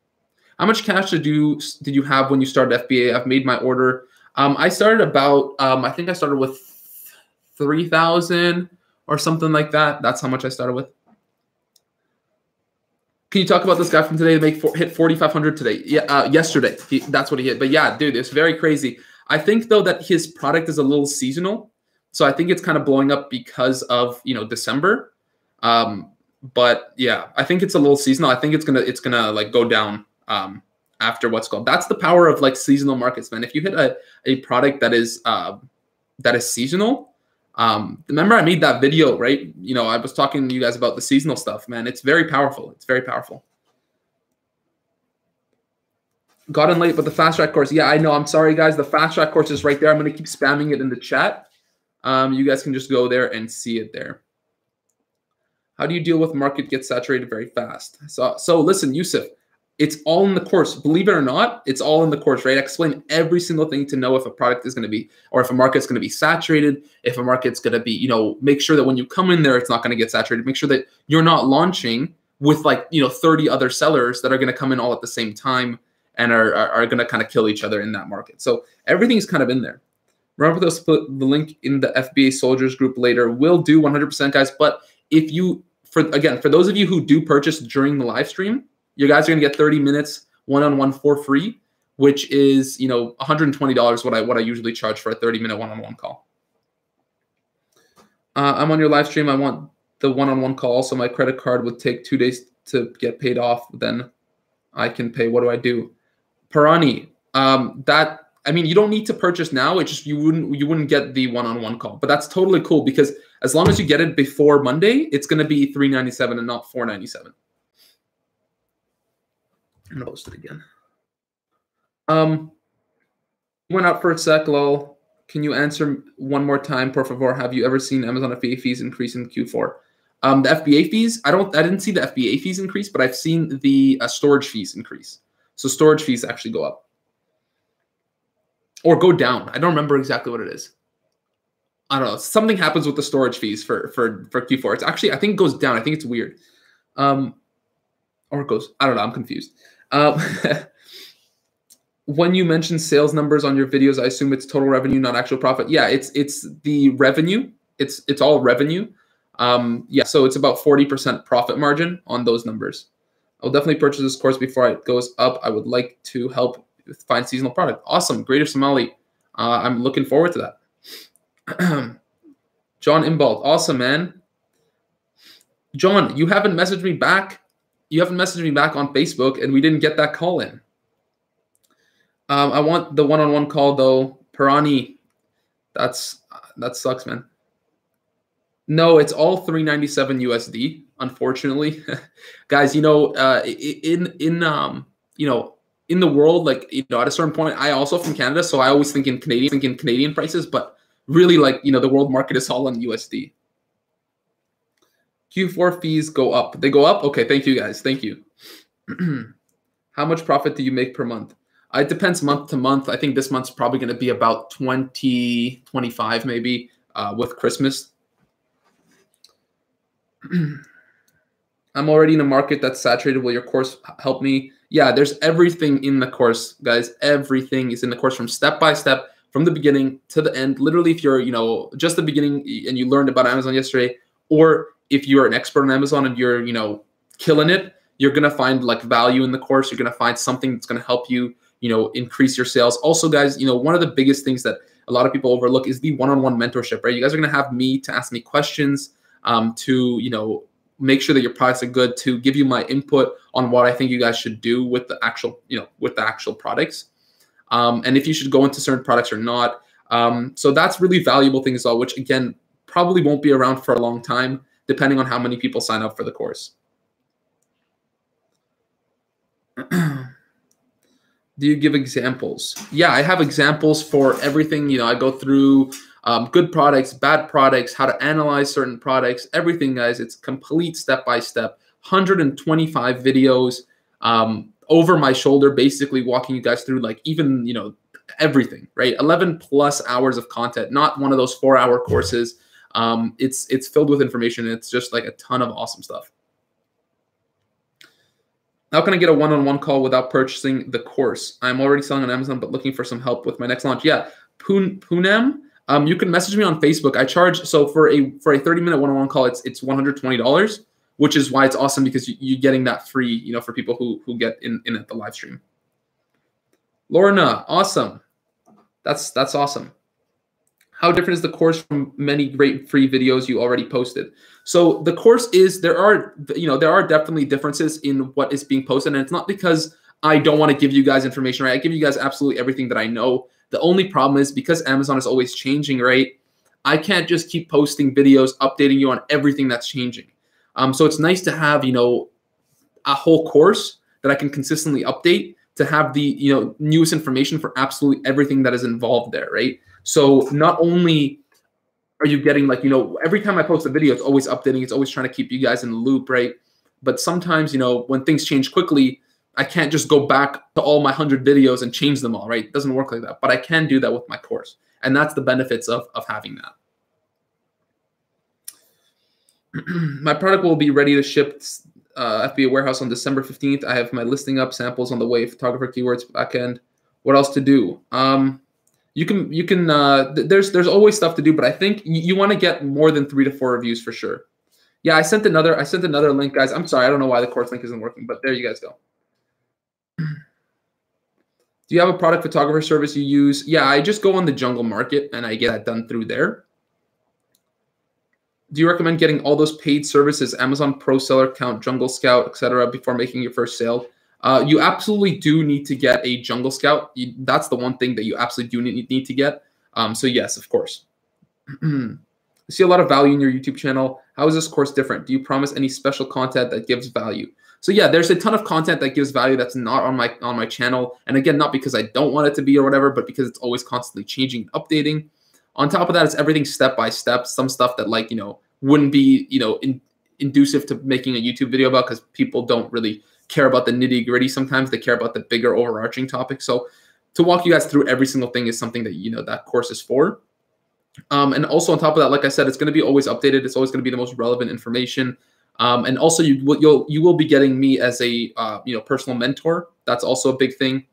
How much cash did you have when you started FBA? I've made my order. I started about, I think I started with 3,000 or something like that. That's how much I started with. Can you talk about this guy from today that hit 4,500 today? Yeah, yesterday. That's what he hit. But yeah, dude, it's very crazy. I think though that his product is a little seasonal, so I think it's kind of blowing up because of December. But yeah, I think it's a little seasonal. I think it's gonna like go down after what's called. That's the power of like seasonal markets, man. If you hit a product that is seasonal. Remember I made that video, right? I was talking to you guys about the seasonal stuff, man. It's very powerful. It's very powerful. Got in late, but the fast track course. Yeah, I know. I'm sorry, guys. The fast track course is right there. I'm going to keep spamming it in the chat. You guys can just go there and see it there. How do you deal with market gets saturated very fast? So listen, Yusuf, it's all in the course. Believe it or not, it's all in the course, right? I explain every single thing to know if a product is going to be, or if a market's going to be saturated, if a market's going to be, make sure that when you come in there, it's not going to get saturated. Make sure that you're not launching with 30 other sellers that are going to come in all at the same time and are going to kind of kill each other in that market. So everything's kind of in there. Remember to put the link in the FBA soldiers group later. We'll do 100%, guys. But if you, for those of you who do purchase during the live stream, you guys are going to get 30 minutes one-on-one for free, which is, $120 what I usually charge for a 30-minute one-on-one call. I'm on your live stream. I want the one-on-one call. So my credit card would take 2 days to get paid off. Then I can pay. What do I do? Parani, you don't need to purchase now. It's just you wouldn't get the one-on-one call, but that's totally cool because as long as you get it before Monday, it's going to be $397 and not $497. I'm gonna post it again. Went out for a sec, lol. Can you answer one more time, por favor? Have you ever seen Amazon FBA fees increase in Q4? The FBA fees, I didn't see the FBA fees increase, but I've seen the storage fees increase. So storage fees actually go up or go down. I don't remember exactly what it is. I don't know. Something happens with the storage fees for Q4. It's actually, I think it goes down. I think it's weird. Or it goes, I don't know. I'm confused. When you mention sales numbers on your videos, I assume it's total revenue, not actual profit. Yeah, it's the revenue. It's all revenue. Yeah, so it's about 40% profit margin on those numbers. I'll definitely purchase this course before it goes up. I would like to help find seasonal product. Awesome, Greater Somali. I'm looking forward to that. John Imbald, awesome, man. John, you haven't messaged me back. You haven't messaged me back on Facebook, and we didn't get that call in. I want the one-on-one call though. Parani, that sucks, man. No, it's all $397 USD. Unfortunately, guys, in the world, like at a certain point, I also from Canada, so I always think in Canadian prices, but really, the world market is all on USD. Q4 fees go up. They go up? Okay, thank you, guys. Thank you. How much profit do you make per month? It depends month to month. I think this month's probably going to be about 20, 25 maybe with Christmas. I'm already in a market that's saturated. Will your course help me? Yeah, there's everything in the course, guys. Everything is in the course from step by step, from the beginning to the end. Literally, if you're, just the beginning and you learned about Amazon yesterday, or if you're an expert on Amazon and you're, killing it, you're going to find like value in the course. You're going to find something that's going to help you, increase your sales. Also, guys, one of the biggest things that a lot of people overlook is the one-on-one mentorship, right? You guys are going to have me to ask me questions, to, make sure that your products are good, to give you my input on what I think you guys should do with the actual, products. And if you should go into certain products or not. So that's really valuable thing as well, which again, probably won't be around for a long time, depending on how many people sign up for the course. Do you give examples? Yeah, I have examples for everything. I go through good products, bad products, how to analyze certain products, everything, guys. It's complete step-by-step, 125 videos over my shoulder, basically walking you guys through like even, everything, right? 11 plus hours of content, not one of those 4-hour courses. It's filled with information. It's just like a ton of awesome stuff. How can I get a one-on-one call without purchasing the course? I'm already selling on Amazon, but looking for some help with my next launch. Yeah, Poonam, you can message me on Facebook. I charge, so for a 30-minute one-on-one call, it's $120, which is why it's awesome, because you're getting that free, for people who get in at the live stream. Lorna, awesome. That's awesome. How different is the course from many great free videos you already posted? So the course is, there are definitely differences in what is being posted. And it's not because I don't want to give you guys information, right? I give you guys absolutely everything that I know. The only problem is because Amazon is always changing, right? I can't just keep posting videos, updating you on everything that's changing. So it's nice to have, a whole course that I can consistently update, to have the, newest information for absolutely everything that is involved there, right? So not only are you getting like, every time I post a video, it's always updating. It's always trying to keep you guys in the loop, right? But sometimes, when things change quickly, I can't just go back to all my 100 videos and change them all, right? It doesn't work like that. But I can do that with my course. And that's the benefits of having that. My product will be ready to ship FBA warehouse on December 15th. I have my listing up, samples on the way, photographer keywords, backend. What else to do? You can there's always stuff to do, but I think you want to get more than 3 to 4 reviews for sure. Yeah, I sent another link, guys. I'm sorry, I don't know why the course link isn't working, but there you guys go. Do you have a product photographer service you use? Yeah, I just go on the JungleMarket and I get that done through there. Do you recommend getting all those paid services, Amazon Pro Seller Account, Jungle Scout, etc., before making your first sale? You absolutely do need to get a Jungle Scout. That's the one thing that you absolutely do need to get. So yes, of course. I see a lot of value in your YouTube channel. How is this course different? Do you promise any special content that gives value? So yeah, there's a ton of content that gives value that's not on my channel. And again, not because I don't want it to be or whatever, but because it's always constantly changing and updating. On top of that, it's everything step by step. Some stuff that wouldn't be inducive to making a YouTube video about, because people don't really care about the nitty gritty. Sometimes they care about the bigger overarching topic. So to walk you guys through every single thing is something that that course is for. And also on top of that, like I said, it's going to be always updated. It's always going to be the most relevant information. And also you will be getting me as a personal mentor. That's also a big thing.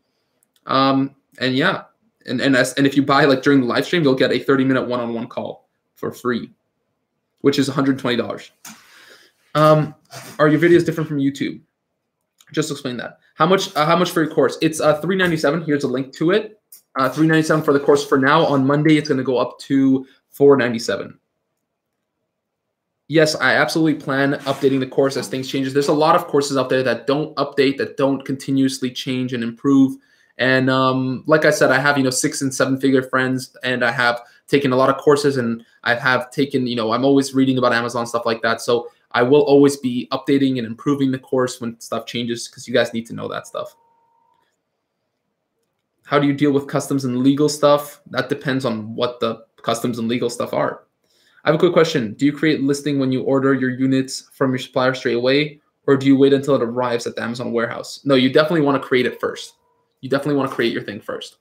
And yeah, and if you buy during the live stream, you'll get a 30-minute one-on-one call for free, which is $120. Are your videos different from YouTube? Just explain that. How much for your course? It's $397. Here's a link to it. $397 for the course for now. On Monday, it's going to go up to $497. Yes, I absolutely plan updating the course as things changes. There's a lot of courses out there that don't update, that don't continuously change and improve. And like I said, I have 6- and 7-figure friends, and I have taken a lot of courses, and I have taken I'm always reading about Amazon, stuff like that. So I will always be updating and improving the course when stuff changes, because you guys need to know that stuff. How do you deal with customs and legal stuff? That depends on what the customs and legal stuff are. I have a quick question. Do you create listing when you order your units from your supplier straight away, or do you wait until it arrives at the Amazon warehouse? No, you definitely want to create it first. You definitely want to create your thing first.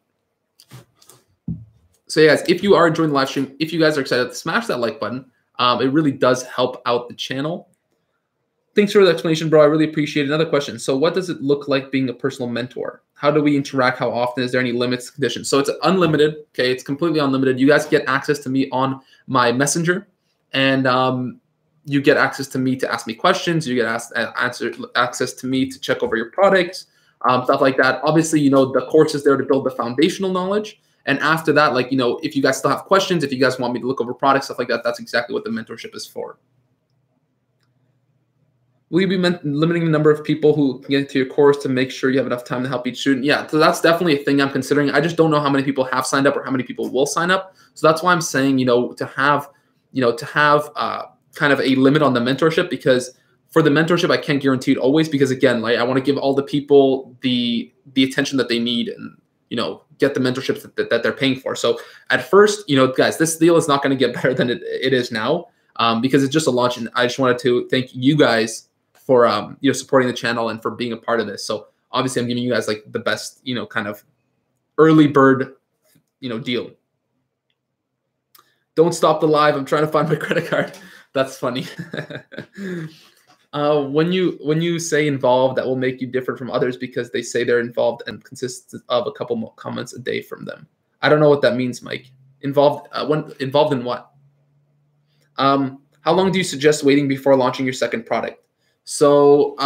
So yeah, guys, if you are enjoying the live stream, if you guys are excited, smash that like button. It really does help out the channel. Thanks for the explanation, bro. I really appreciate it. Another question. So what does it look like being a personal mentor? How do we interact? How often? Is there any limits, conditions? So it's unlimited. Okay, it's completely unlimited. You guys get access to me on my messenger. And you get access to me to ask me questions. You get access to me to check over your products, stuff like that. Obviously, the course is there to build the foundational knowledge. And after that, like, if you guys still have questions, if you guys want me to look over products, stuff like that, that's exactly what the mentorship is for. Will you be limiting the number of people who can get into your course to make sure you have enough time to help each student? Yeah, so that's definitely a thing I'm considering. I just don't know how many people have signed up or how many people will sign up. So that's why I'm saying, to have kind of a limit on the mentorship, because for the mentorship, I can't guarantee it always, because again, like, I want to give all the people the attention that they need and, get the mentorships that they're paying for. So at first, guys, this deal is not going to get better than it is now, because it's just a launch. And I just wanted to thank you guys for supporting the channel and for being a part of this. So obviously I'm giving you guys like the best, kind of early bird, deal. Don't stop the live. I'm trying to find my credit card. That's funny. When you say involved, that will make you different from others because they say they're involved and consists of a couple more comments a day from them. I don't know what that means, Mike. Involved in what? How long do you suggest waiting before launching your second product? So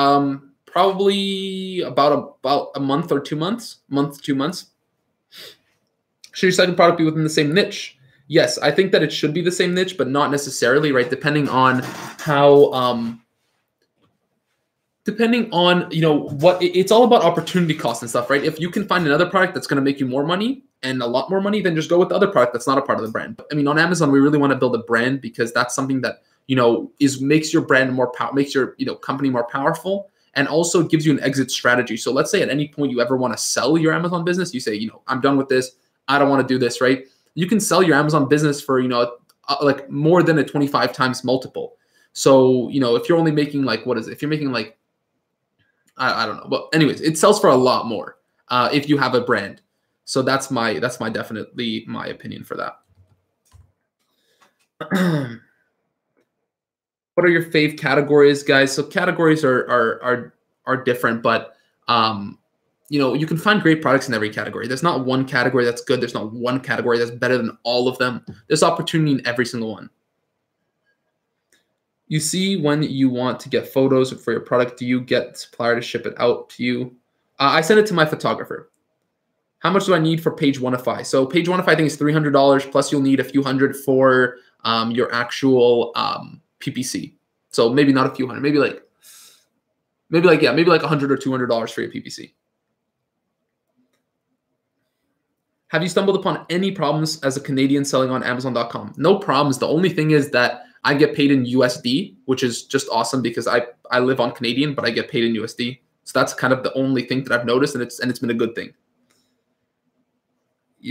probably about a month or 2 months, month to 2 months. Should your second product be within the same niche? Yes, I think that it should be the same niche, but not necessarily, right? Depending on how, what it's all about opportunity cost and stuff, right? If you can find another product that's going to make you more money and a lot more money, then just go with the other product that's not a part of the brand. I mean, on Amazon, we really want to build a brand because that's something that, makes your brand more makes your, company more powerful, and also gives you an exit strategy. So let's say at any point you ever want to sell your Amazon business, you say, I'm done with this. I don't want to do this, right? You can sell your Amazon business for, like more than a 25 times multiple. So, if you're only making like, what is it? If you're making like, I don't know. But anyways, it sells for a lot more if you have a brand. So that's definitely my opinion for that. What are your fave categories, guys? So categories are different, but you can find great products in every category. There's not one category that's good. There's not one category that's better than all of them. There's opportunity in every single one. You see, when you want to get photos for your product, do you get supplier to ship it out to you? I send it to my photographer. How much do I need for PageOneify? So PageOneify, I think, is $300, plus you'll need a few hundred for your actual PPC. So maybe not a few hundred, maybe like $100 or $200 for your PPC. Have you stumbled upon any problems as a Canadian selling on Amazon.com? No problems. The only thing is that I get paid in USD, which is just awesome because I live on Canadian, but I get paid in USD. So that's kind of the only thing that I've noticed, and it's been a good thing.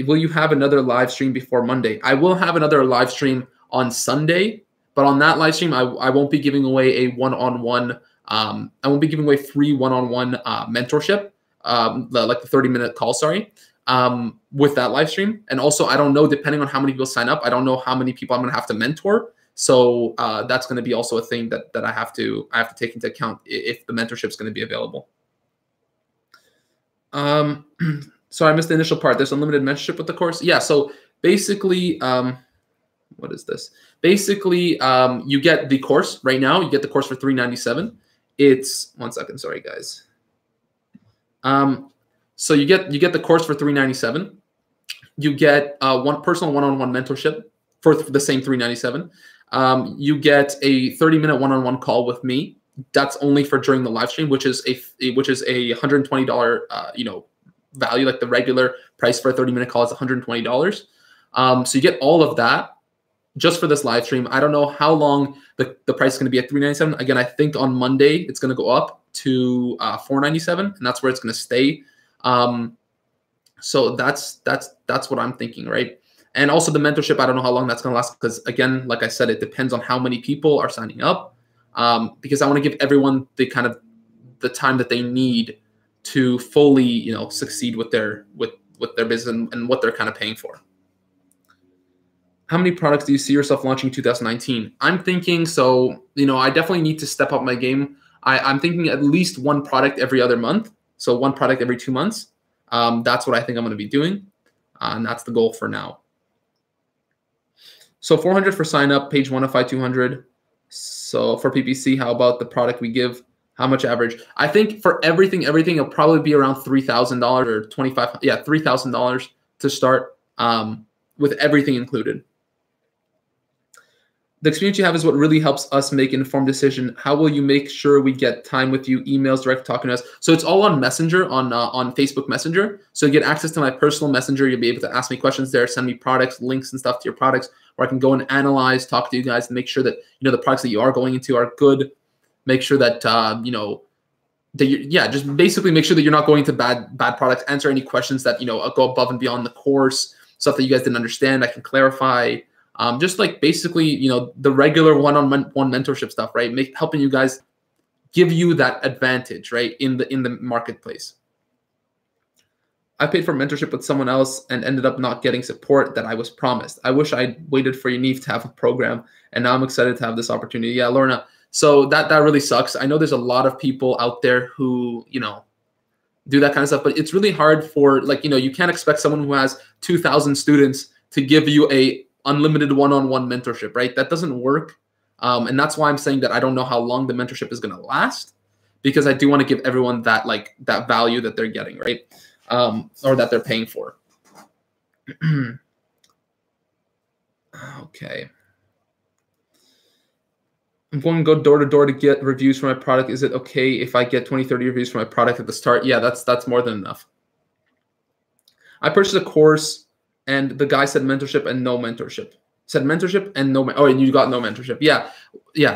Will you have another live stream before Monday? I will have another live stream on Sunday, but on that live stream, I won't be giving away a one-on-one. I won't be giving away free one-on-one mentorship, like the 30-minute call, sorry, with that live stream. And also, I don't know, depending on how many people sign up, I don't know how many people I'm going to have to mentor. So that's going to be also a thing that I have to take into account if the mentorship is going to be available. So I missed the initial part. There's unlimited mentorship with the course. Yeah. So basically, what is this? Basically, you get the course right now. You get the course for $397. It's 1 second. Sorry, guys. So you get the course for $397. You get one personal one-on-one mentorship for the same $397. You get a 30-minute one-on-one call with me. That's only for during the live stream, which is a $120 value. Like the regular price for a 30-minute call is $120. So you get all of that just for this live stream. I don't know how long the price is going to be at $397. Again, I think on Monday it's going to go up to $497, and that's where it's going to stay. So that's what I'm thinking, right? And also the mentorship, I don't know how long that's going to last because, again, like I said, it depends on how many people are signing up, because I want to give everyone the time that they need to fully, succeed with their business and what they're kind of paying for. How many products do you see yourself launching in 2019? I'm thinking, so, I definitely need to step up my game. I'm thinking at least one product every other month. So one product every 2 months. That's what I think I'm going to be doing. And that's the goal for now. So 400 for sign up, PageOneify 200, So for PPC, how about the product we give? How much average? I think for everything, it'll probably be around $3,000 or $3,000 to start, with everything included. The experience you have is what really helps us make an informed decision. How will you make sure we get time with you, emails, direct talking to us? So it's all on Messenger, on Facebook Messenger. So you get access to my personal Messenger. You'll be able to ask me questions there, send me products, links and stuff to your products, where I can go and analyze, talk to you guys, and make sure that the products that you are going into are good. Make sure that just basically make sure that you're not going to bad products. Answer any questions that go above and beyond the course, stuff that you guys didn't understand. I can clarify. Just like basically, the regular one-on-one mentorship stuff, right? Helping you guys, give you that advantage, right, in the marketplace. I paid for mentorship with someone else and ended up not getting support that I was promised. I wish I waited for Yaniv to have a program, and now I'm excited to have this opportunity. Yeah, Lorna. So that really sucks. I know there's a lot of people out there who do that kind of stuff, but it's really hard for you can't expect someone who has 2,000 students to give you a unlimited one-on-one mentorship, right? That doesn't work. And that's why I'm saying that I don't know how long the mentorship is going to last, because I do want to give everyone that that value that they're getting, right? Or that they're paying for. Okay. I'm going to go door to door to get reviews for my product. Is it okay if I get 20, 30 reviews for my product at the start? Yeah, that's more than enough. I purchased a course and the guy said mentorship and no mentorship. Said mentorship and no, and you got no mentorship. Yeah,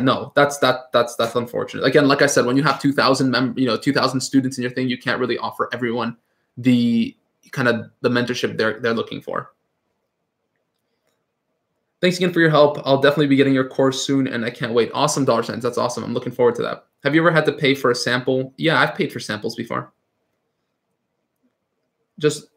no, that's unfortunate. Again, like I said, when you have 2,000 2,000 students in your thing, you can't really offer everyone the mentorship they're looking for. Thanks again for your help. I'll definitely be getting your course soon, and I can't wait. Awesome, dollar signs. That's awesome. I'm looking forward to that. Have you ever had to pay for a sample? Yeah, I've paid for samples before. Just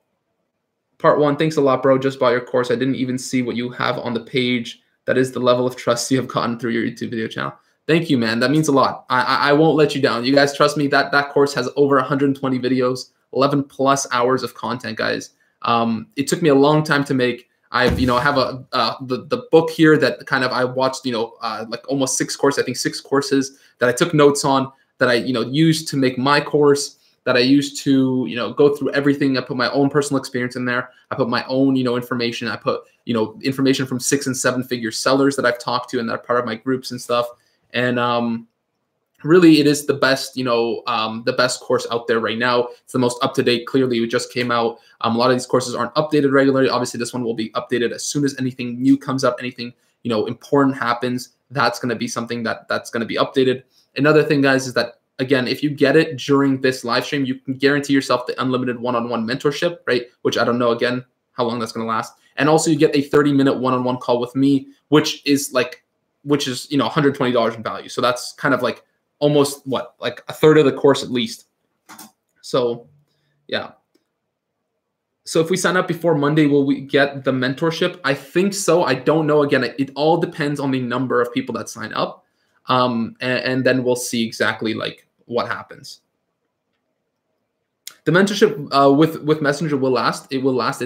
part one, thanks a lot, bro. Just bought your course. I didn't even see what you have on the page. That is the level of trust you have gotten through your YouTube video channel. Thank you, man. That means a lot. I won't let you down. You guys trust me. That course has over 120 videos, 11 plus hours of content, guys. It took me a long time to make. I have the book here that I watched, like almost 6 courses, I think 6 courses that I took notes on, that I, used to make my course, that I used to, go through everything. I put my own personal experience in there. I put my own, information. I put, information from 6- and 7-figure sellers that I've talked to and that are part of my groups and stuff. And, really, it is the best, the best course out there right now. It's the most up-to-date. Clearly, it just came out. A lot of these courses aren't updated regularly. Obviously, this one will be updated as soon as anything new comes up, anything, important happens. That's going to be something that's going to be updated. Another thing, guys, is that, again, if you get it during this live stream, you can guarantee yourself the unlimited one-on-one mentorship, right? Which I don't know, again, how long that's going to last. And also you get a 30-minute one-on-one call with me, which is $120 in value. So that's like almost like a third of the course at least. So yeah. So if we sign up before Monday, will we get the mentorship? I think so. I don't know. Again, it all depends on the number of people that sign up. And then we'll see exactly what happens. The mentorship with Messenger will last. It will last.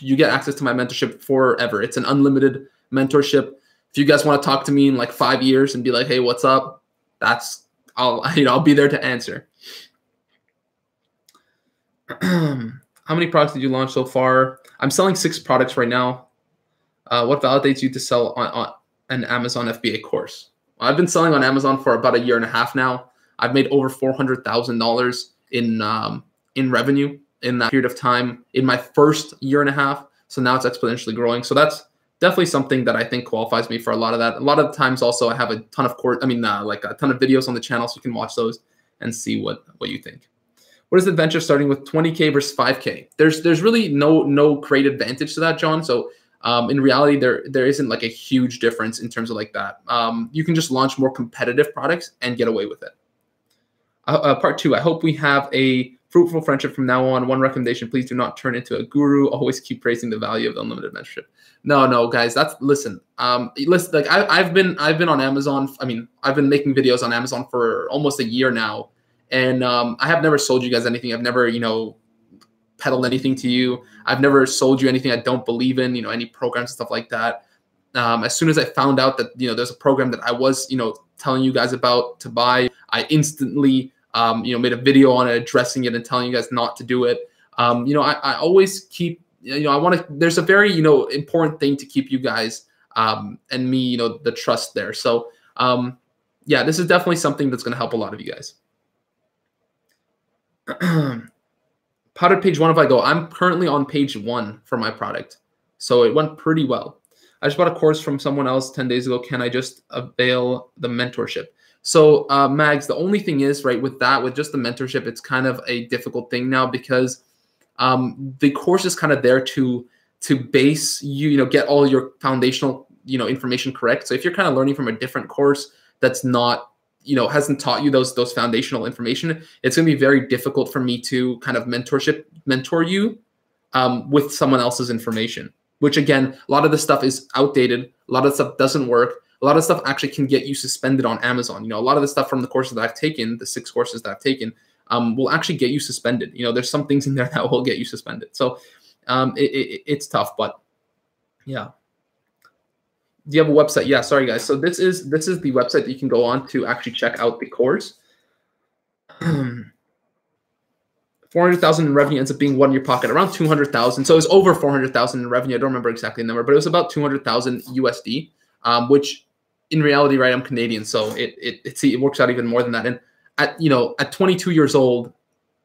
You get access to my mentorship forever. It's an unlimited mentorship. If you guys want to talk to me in 5 years and be like, hey, what's up? I'll be there to answer. How many products did you launch so far? I'm selling 6 products right now. What validates you to sell on an Amazon FBA course? I've been selling on Amazon for about 1.5 years now. I've made over $400,000 in revenue in that period of time in my first 1.5 years. So now it's exponentially growing. So that's definitely something that I think qualifies me for a lot of that. A lot of the times also I have a ton of a ton of videos on the channel, so you can watch those and see what you think. What is the adventure starting with 20K versus 5K? There's really no great advantage to that, John. So in reality, there isn't a huge difference in terms of that. You can just launch more competitive products and get away with it. Part 2, I hope we have a fruitful friendship from now on. One recommendation, please do not turn into a guru. Always keep praising the value of the unlimited mentorship. No, guys, listen, I've been on Amazon. I've been making videos on Amazon for almost 1 year now. And I have never sold you guys anything. I've never, peddled anything to you. I've never sold you anything I don't believe in, any programs and stuff like that. As soon as I found out that, there's a program that I was, telling you guys about to buy. I instantly, made a video on it, addressing it and telling you guys not to do it. I always keep, there's a very, important thing to keep you guys and me, the trust there. So, yeah, this is definitely something that's going to help a lot of you guys. How did PageOneify go? I'm currently on page 1 for my product. So it went pretty well. I just bought a course from someone else 10 days ago. Can I just avail the mentorship? So Mags, the only thing is, right, with just the mentorship, it's kind of a difficult thing now because the course is kind of there to base you, get all your foundational, information correct. So if you're kind of learning from a different course that's not, hasn't taught you those foundational information, it's going to be very difficult for me to kind of mentor you with someone else's information, which again, a lot of this stuff is outdated. A lot of stuff doesn't work. A lot of stuff actually can get you suspended on Amazon. A lot of the stuff from the courses that I've taken, the 6 courses that I've taken, will actually get you suspended. There's some things in there that will get you suspended. So it's tough, but yeah. Do you have a website? Yeah, sorry guys. So this is the website that you can go on to actually check out the course. 400,000 in revenue ends up being what in your pocket? Around 200,000. So it's over 400,000 in revenue. I don't remember exactly the number, but it was about 200,000 USD, which in reality, right, I'm Canadian, so it works out even more than that. And at 22 years old,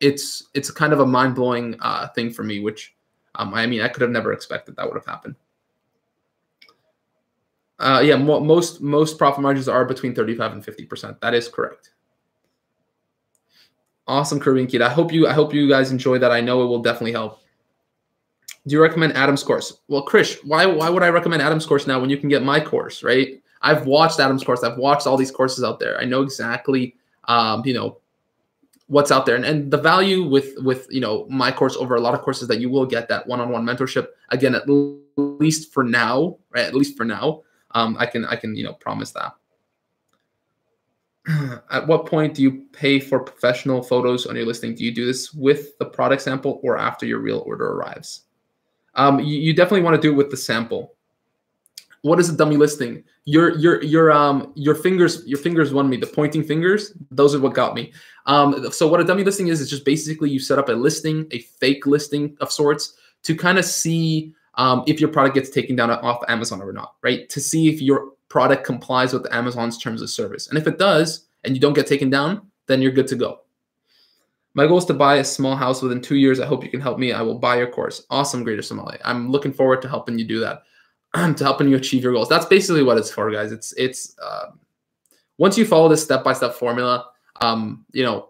it's kind of a mind-blowing thing for me, which I could have never expected that would have happened. Yeah, most profit margins are between 35 and 50%. That is correct. Awesome, Caribbean Kid. I hope you guys enjoy that. I know it will definitely help. Do you recommend Adam's course? Well, Krish, why would I recommend Adam's course now when you can get my course, right? I've watched Adam's course. I've watched all these courses out there. I know exactly, what's out there, and the value with my course over a lot of courses that you will get that one-on-one mentorship. Again, at least for now, right? At least for now, I can promise that. At what point do you pay for professional photos on your listing? Do you do this with the product sample or after your real order arrives? You definitely want to do it with the sample. What is a dummy listing? Your fingers won me. The pointing fingers, those are what got me. So what a dummy listing is just basically you set up a listing, a fake listing of sorts, to kind of see if your product gets taken down off Amazon or not, right? To see if your product complies with Amazon's terms of service. And if it does, and you don't get taken down, then you're good to go. My goal is to buy a small house within 2 years. I hope you can help me. I will buy your course. Awesome, Greater Somalia. I'm looking forward to helping you do that, to helping you achieve your goals. That's basically what it's for, guys. It's once you follow this step-by-step formula, the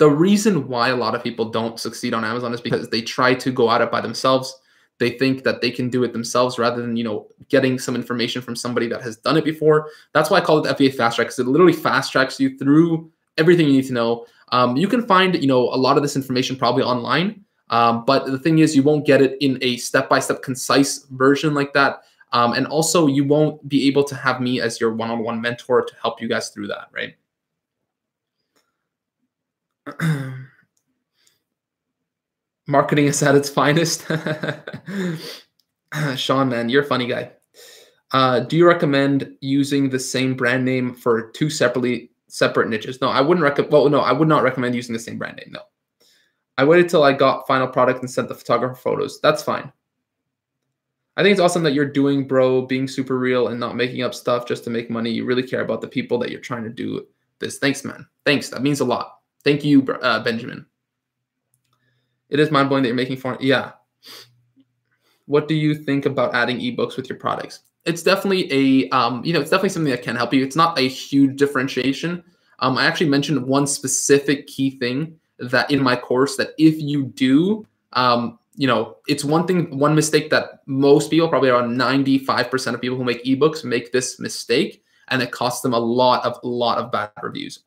reason why a lot of people don't succeed on Amazon is because they try to go at it by themselves. They think that they can do it themselves rather than, getting some information from somebody that has done it before. That's why I call it FBA Fast Track, because it literally fast tracks you through everything you need to know. You can find, a lot of this information probably online, but the thing is you won't get it in a step-by-step concise version like that. And also you won't be able to have me as your one-on-one mentor to help you guys through that, right? Marketing is at its finest. Sean, man, you're a funny guy. Do you recommend using the same brand name for 2 separate niches? No, I wouldn't recommend. Well, no, I would not recommend using the same brand name. No, I waited till I got final product and sent the photographer photos. That's fine. I think it's awesome that you're doing, bro, being super real and not making up stuff just to make money. You really care about the people that you're trying to do this. Thanks, man. Thanks. That means a lot. Thank you, Benjamin. It is mind-blowing that you're making fun. Yeah. What do you think about adding ebooks with your products? It's definitely it's definitely something that can help you. It's not a huge differentiation. I actually mentioned one specific key thing that in my course that if you do, it's one mistake that most people, probably around 95% of people who make ebooks make this mistake, and it costs them a lot of bad reviews.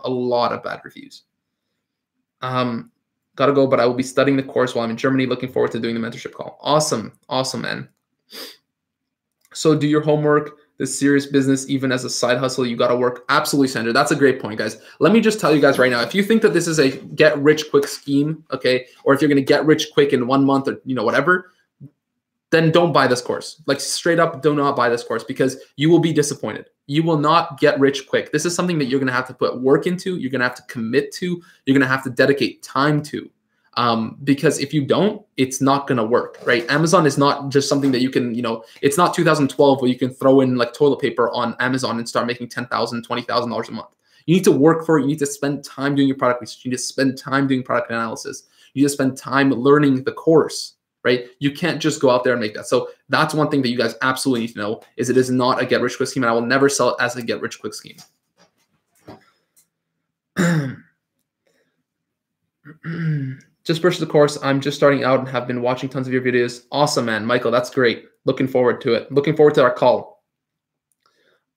Gotta go, but I will be studying the course while I'm in Germany. Looking forward to doing the mentorship call. Awesome, man. So do your homework, this serious business, even as a side hustle, you gotta work. Absolutely, Sandra. That's a great point, guys. Let me just tell you guys right now, if you think that this is a get rich quick scheme, okay, or if you're gonna get rich quick in 1 month or whatever, then don't buy this course. Like straight up, do not buy this course because you will be disappointed. You will not get rich quick. This is something that you're going to have to put work into. You're going to have to commit to. You're going to have to dedicate time to. Because if you don't, it's not going to work, right? Amazon is not just something that you can, it's not 2012 where you can throw in like toilet paper on Amazon and start making $10,000, $20,000 a month. You need to work for it. You need to spend time doing your product research. You need to spend time doing product analysis. You need to spend time learning the course, right? You can't just go out there and make that. So that's one thing that you guys absolutely need to know is it is not a get rich quick scheme. And I will never sell it as a get rich quick scheme. Just purchased the course. I'm just starting out and have been watching tons of your videos. Awesome, man. Michael, that's great. Looking forward to it. Looking forward to our call.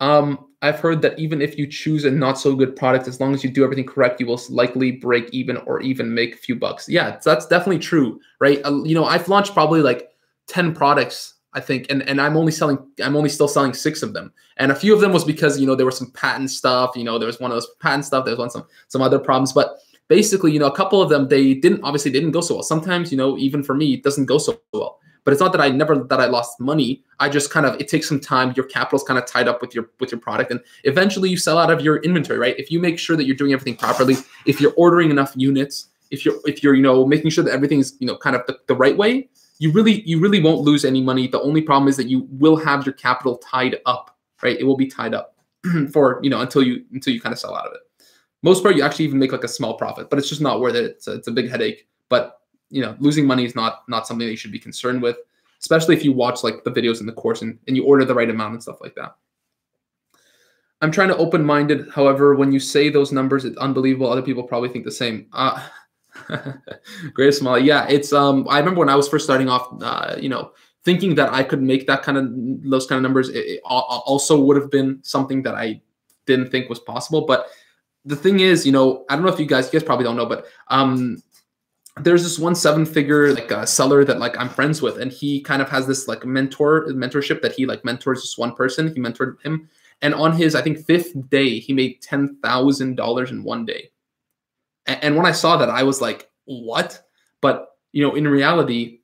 I've heard that even if you choose a not so good product, as long as you do everything correct, you will likely break even or even make a few bucks. Yeah, that's definitely true, right? I've launched probably like 10 products, I think, and I'm only still selling 6 of them. And a few of them was because, there was some patent stuff, there was one of those patent stuff, there was some other problems, but basically, a couple of them, they didn't go so well. Sometimes, even for me, it doesn't go so well. But it's not that I lost money. I just it takes some time. Your capital's kind of tied up with your product, and eventually you sell out of your inventory, right? If you make sure that you're doing everything properly, if you're ordering enough units, if you're making sure that everything's kind of the right way, you really won't lose any money. The only problem is that you will have your capital tied up, right? It will be tied up for until you kind of sell out of it. Most part, you actually even make like a small profit, but it's just not worth it. It's a big headache. But losing money is not something that you should be concerned with, especially if you watch like the videos in the course and you order the right amount and stuff like that. I'm trying to open-minded. However, when you say those numbers, it's unbelievable. Other people probably think the same. Great smile. Yeah, it's I remember when I was first starting off, thinking that I could make those kind of numbers. It also would have been something that I didn't think was possible. But the thing is, I don't know if you guys probably don't know, but there's this one 7-figure seller that I'm friends with, and he kind of has this mentorship that he mentors just one person. He mentored him, and on his I think 5th day, he made $10,000 in one day. And when I saw that, I was like, what? But in reality,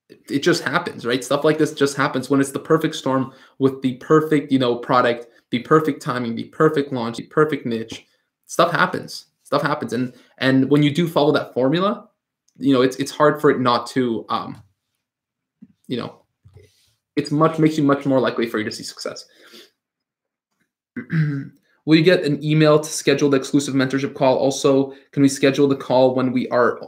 it just happens, right? Stuff like this just happens when it's the perfect storm with the perfect product, the perfect timing, the perfect launch, the perfect niche. Stuff happens. And when you do follow that formula, it's hard for it not to, makes you much more likely for you to see success. Will you get an email to schedule the exclusive mentorship call? Also, can we schedule the call when we are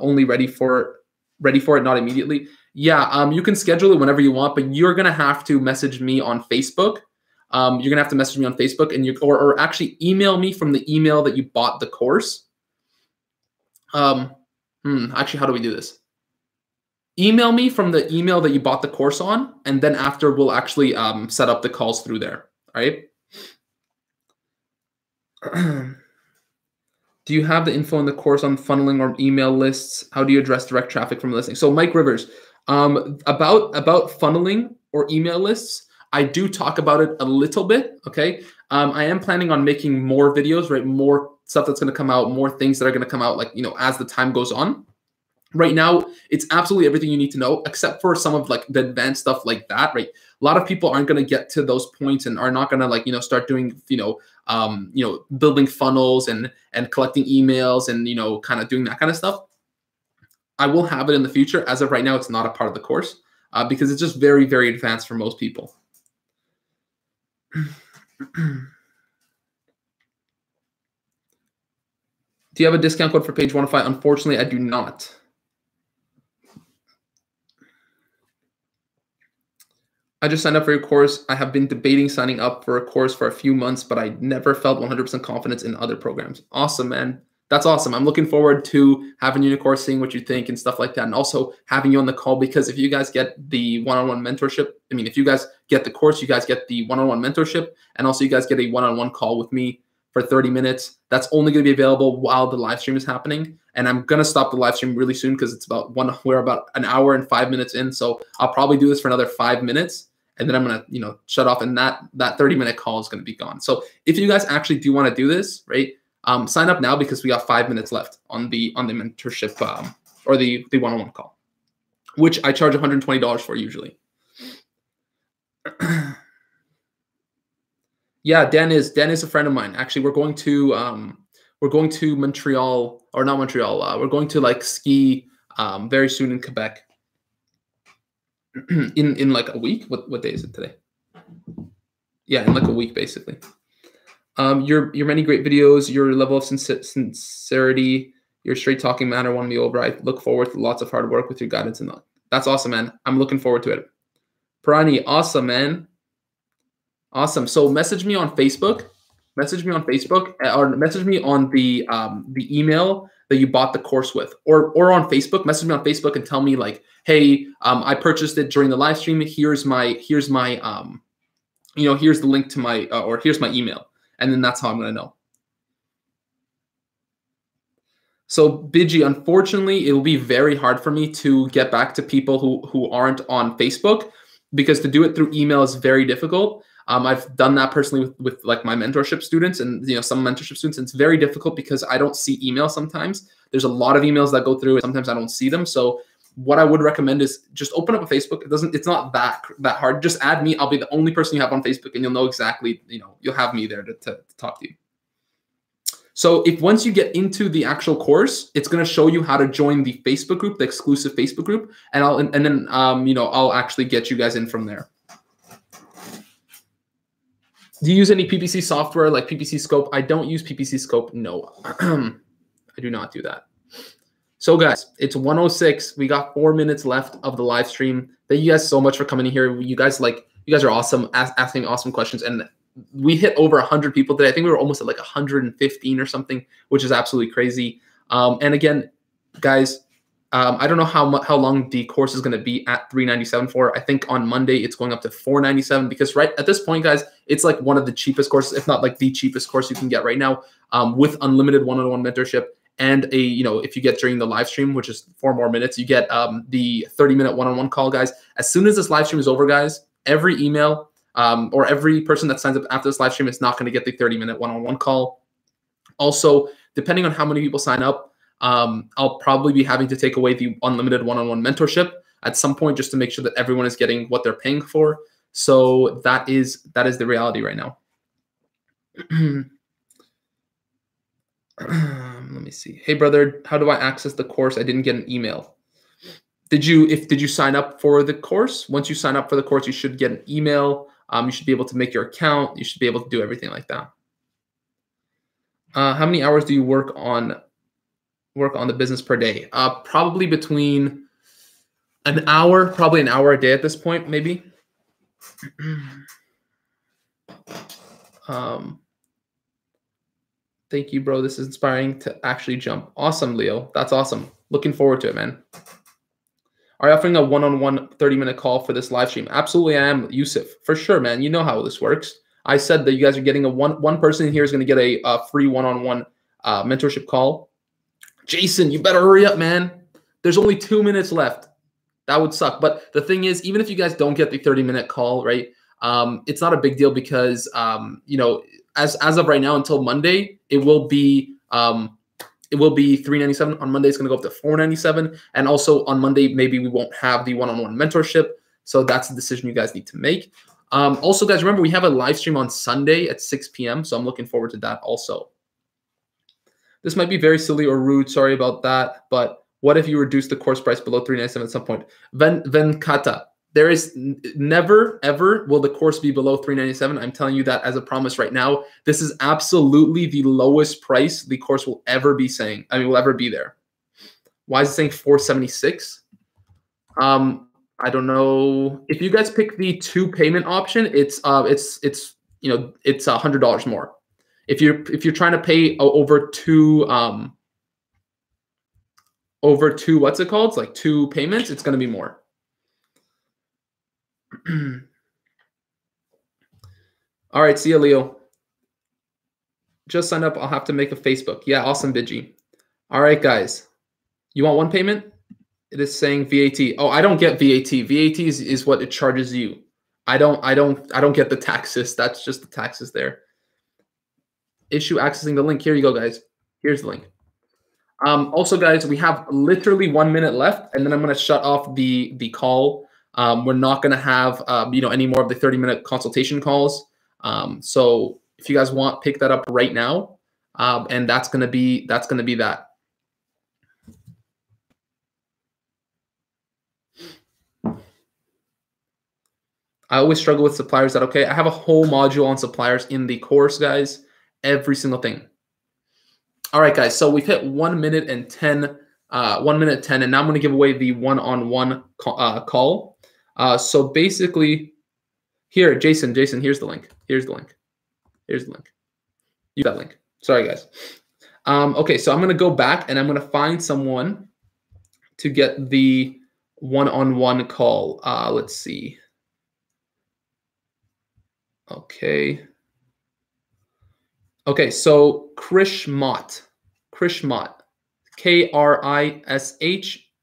only ready for it, not immediately? Yeah, you can schedule it whenever you want, but you're gonna have to message me on Facebook. You're gonna have to message me on Facebook, and or actually email me from the email that you bought the course. Actually, how do we do this? Email me from the email that you bought the course on, and then after we'll actually set up the calls through there. All right. Do you have the info in the course on funneling or email lists? How do you address direct traffic from listing? So Mike Rivers, about funneling or email lists, I do talk about it a little bit, okay? I am planning on making more videos, right? More stuff that's going to come out, more things that are going to come out, as the time goes on. Right now, it's absolutely everything you need to know, except for some of the advanced stuff like that, right? A lot of people aren't going to get to those points and are not going to start doing, building funnels and collecting emails and, kind of doing that kind of stuff. I will have it in the future. As of right now, it's not a part of the course because it's just very, very advanced for most people. Do you have a discount code for PageOneify? Unfortunately, I do not. I just signed up for your course. I have been debating signing up for a course for a few months, but I never felt 100% confidence in other programs. Awesome, man. That's awesome. I'm looking forward to having you in a course, seeing what you think and stuff like that, and also having you on the call, because if you guys get the one-on-one mentorship, if you guys get the course, you guys get the one-on-one mentorship, and also you guys get a one-on-one call with me for 30 minutes. That's only going to be available while the live stream is happening. And I'm going to stop the live stream really soon because it's we're about an hour and 5 minutes in. So I'll probably do this for another 5 minutes. And then I'm going to, shut off, and that 30-minute call is going to be gone. So if you guys actually do want to do this, right, sign up now because we got 5 minutes left on the mentorship or the one-on-one call. which I charge $120 for usually. Yeah, Dan is a friend of mine. Actually, we're going to Montreal, or not Montreal. We're going to like ski very soon in Quebec. in like a week. What day is it today? Yeah, in like a week basically. Your many great videos, your level of sincerity, your straight talking manner won me over. I look forward to lots of hard work with your guidance and all. That's awesome, man. I'm looking forward to it. Prani, awesome, man. Awesome. So message me on Facebook. Message me on Facebook, or message me on the email that you bought the course with, or on Facebook. Message me on Facebook and tell me like, hey, I purchased it during the live stream. Here's my here's the link to my or here's my email, and then that's how I'm gonna know. So Bidgie, unfortunately, it will be very hard for me to get back to people who aren't on Facebook, because to do it through email is very difficult. I've done that personally with like my mentorship students and some mentorship students. And it's very difficult because I don't see email sometimes. There's a lot of emails that go through, and sometimes I don't see them. So what I would recommend is just open up a Facebook. It's not that hard. Just add me. I'll be the only person you have on Facebook, and you'll know exactly, you'll have me there to talk to you. So if once you get into the actual course, it's going to show you how to join the Facebook group, the exclusive Facebook group, and then I'll actually get you guys in from there. Do you use any PPC software like PPC Scope? I don't use PPC Scope. No, I do not do that. So guys, it's 1:06. We got 4 minutes left of the live stream. Thank you guys so much for coming in here. You guys are awesome, asking awesome questions, and we hit over 100 people today. I think we were almost at like 115 or something, which is absolutely crazy. And again, guys, I don't know how long the course is going to be at $397 for. I think on Monday it's going up to $497, because right at this point, guys, it's like one of the cheapest courses, if not like the cheapest course you can get right now, with unlimited one-on-one mentorship. And if you get during the live stream, which is 4 more minutes, you get the 30-minute one-on-one call, guys. As soon as this live stream is over, guys, every email or every person that signs up after this live stream is not going to get the 30-minute one-on-one call. Also, depending on how many people sign up, I'll probably be having to take away the unlimited one-on-one mentorship at some point, just to make sure that everyone is getting what they're paying for. So that is the reality right now. Let me see. Hey brother, how do I access the course? I didn't get an email. Did you sign up for the course? Once you sign up for the course, you should get an email. You should be able to make your account. You should be able to do everything like that. How many hours do you work on the business per day? Probably between probably an hour a day at this point, maybe. Thank you, bro. This is inspiring to actually jump. Awesome, Leo. That's awesome. Looking forward to it, man. Are you offering a one-on-one 30-minute call for this live stream? Absolutely, I am, Yusuf. For sure, man. You know how this works. I said that you guys are getting one person here is going to get a free one-on-one mentorship call. Jason, you better hurry up, man. There's only 2 minutes left. That would suck. But the thing is, even if you guys don't get the 30-minute call, right, it's not a big deal, because, as of right now until Monday, it will be $397. On Monday, it's going to go up to $497. And also on Monday, maybe we won't have the one-on-one mentorship. So that's the decision you guys need to make. Also, guys, remember, we have a live stream on Sunday at 6 p.m. So I'm looking forward to that also. This might be very silly or rude. Sorry about that. But what if you reduce the course price below $397 at some point? Venkata, there is never, ever will the course be below $397. I'm telling you that as a promise right now. This is absolutely the lowest price the course will ever be saying. Will ever be there. Why is it saying $476? I don't know. If you guys pick the 2 payment option, it's $100 more. If you're trying to pay over two what's it called? It's like 2 payments, it's going to be more. All right, see you, Leo. Just sign up. I'll have to make a Facebook. Yeah, awesome, Bidgie. All right, guys. You want 1 payment? It is saying VAT. Oh, I don't get VAT. VAT is what it charges you. I don't get the taxes. That's just the taxes there. Issue accessing the link. Here you go, guys. Here's the link. Also, guys, we have literally 1 minute left, and then I'm going to shut off the call. We're not going to have any more of the 30-minute consultation calls. So if you guys want, pick that up right now, and that's going to be that. I always struggle with suppliers. That okay? I have a whole module on suppliers in the course, guys. Every single thing. All right, guys. So we've hit 1 minute and 10. 1 minute 10, and now I'm going to give away the one-on-one call. So basically, here, Jason, here's the link. Here's the link. Use that link. Sorry, guys. Okay, so I'm going to go back and I'm going to find someone to get the one-on-one call. Let's see. Okay. Okay, so Krish Mott, Krish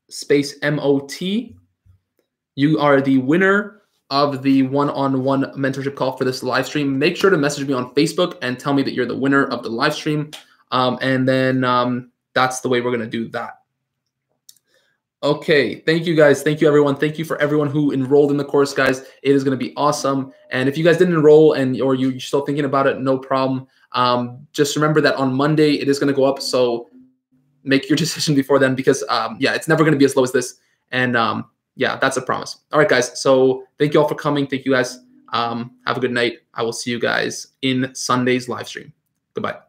space MOT. You are the winner of the one-on-one mentorship call for this live stream. Make sure to message me on Facebook and tell me that you're the winner of the live stream. And then that's the way we're going to do that. Okay, thank you guys. Thank you, everyone. Thank you for everyone who enrolled in the course, guys. It is going to be awesome. And if you guys didn't enroll or you're still thinking about it, no problem. Just remember that on Monday, it is going to go up. So make your decision before then because, yeah, it's never going to be as low as this. And yeah, that's a promise. All right, guys. So thank you all for coming. Thank you, guys. Have a good night. I will see you guys in Sunday's live stream. Goodbye.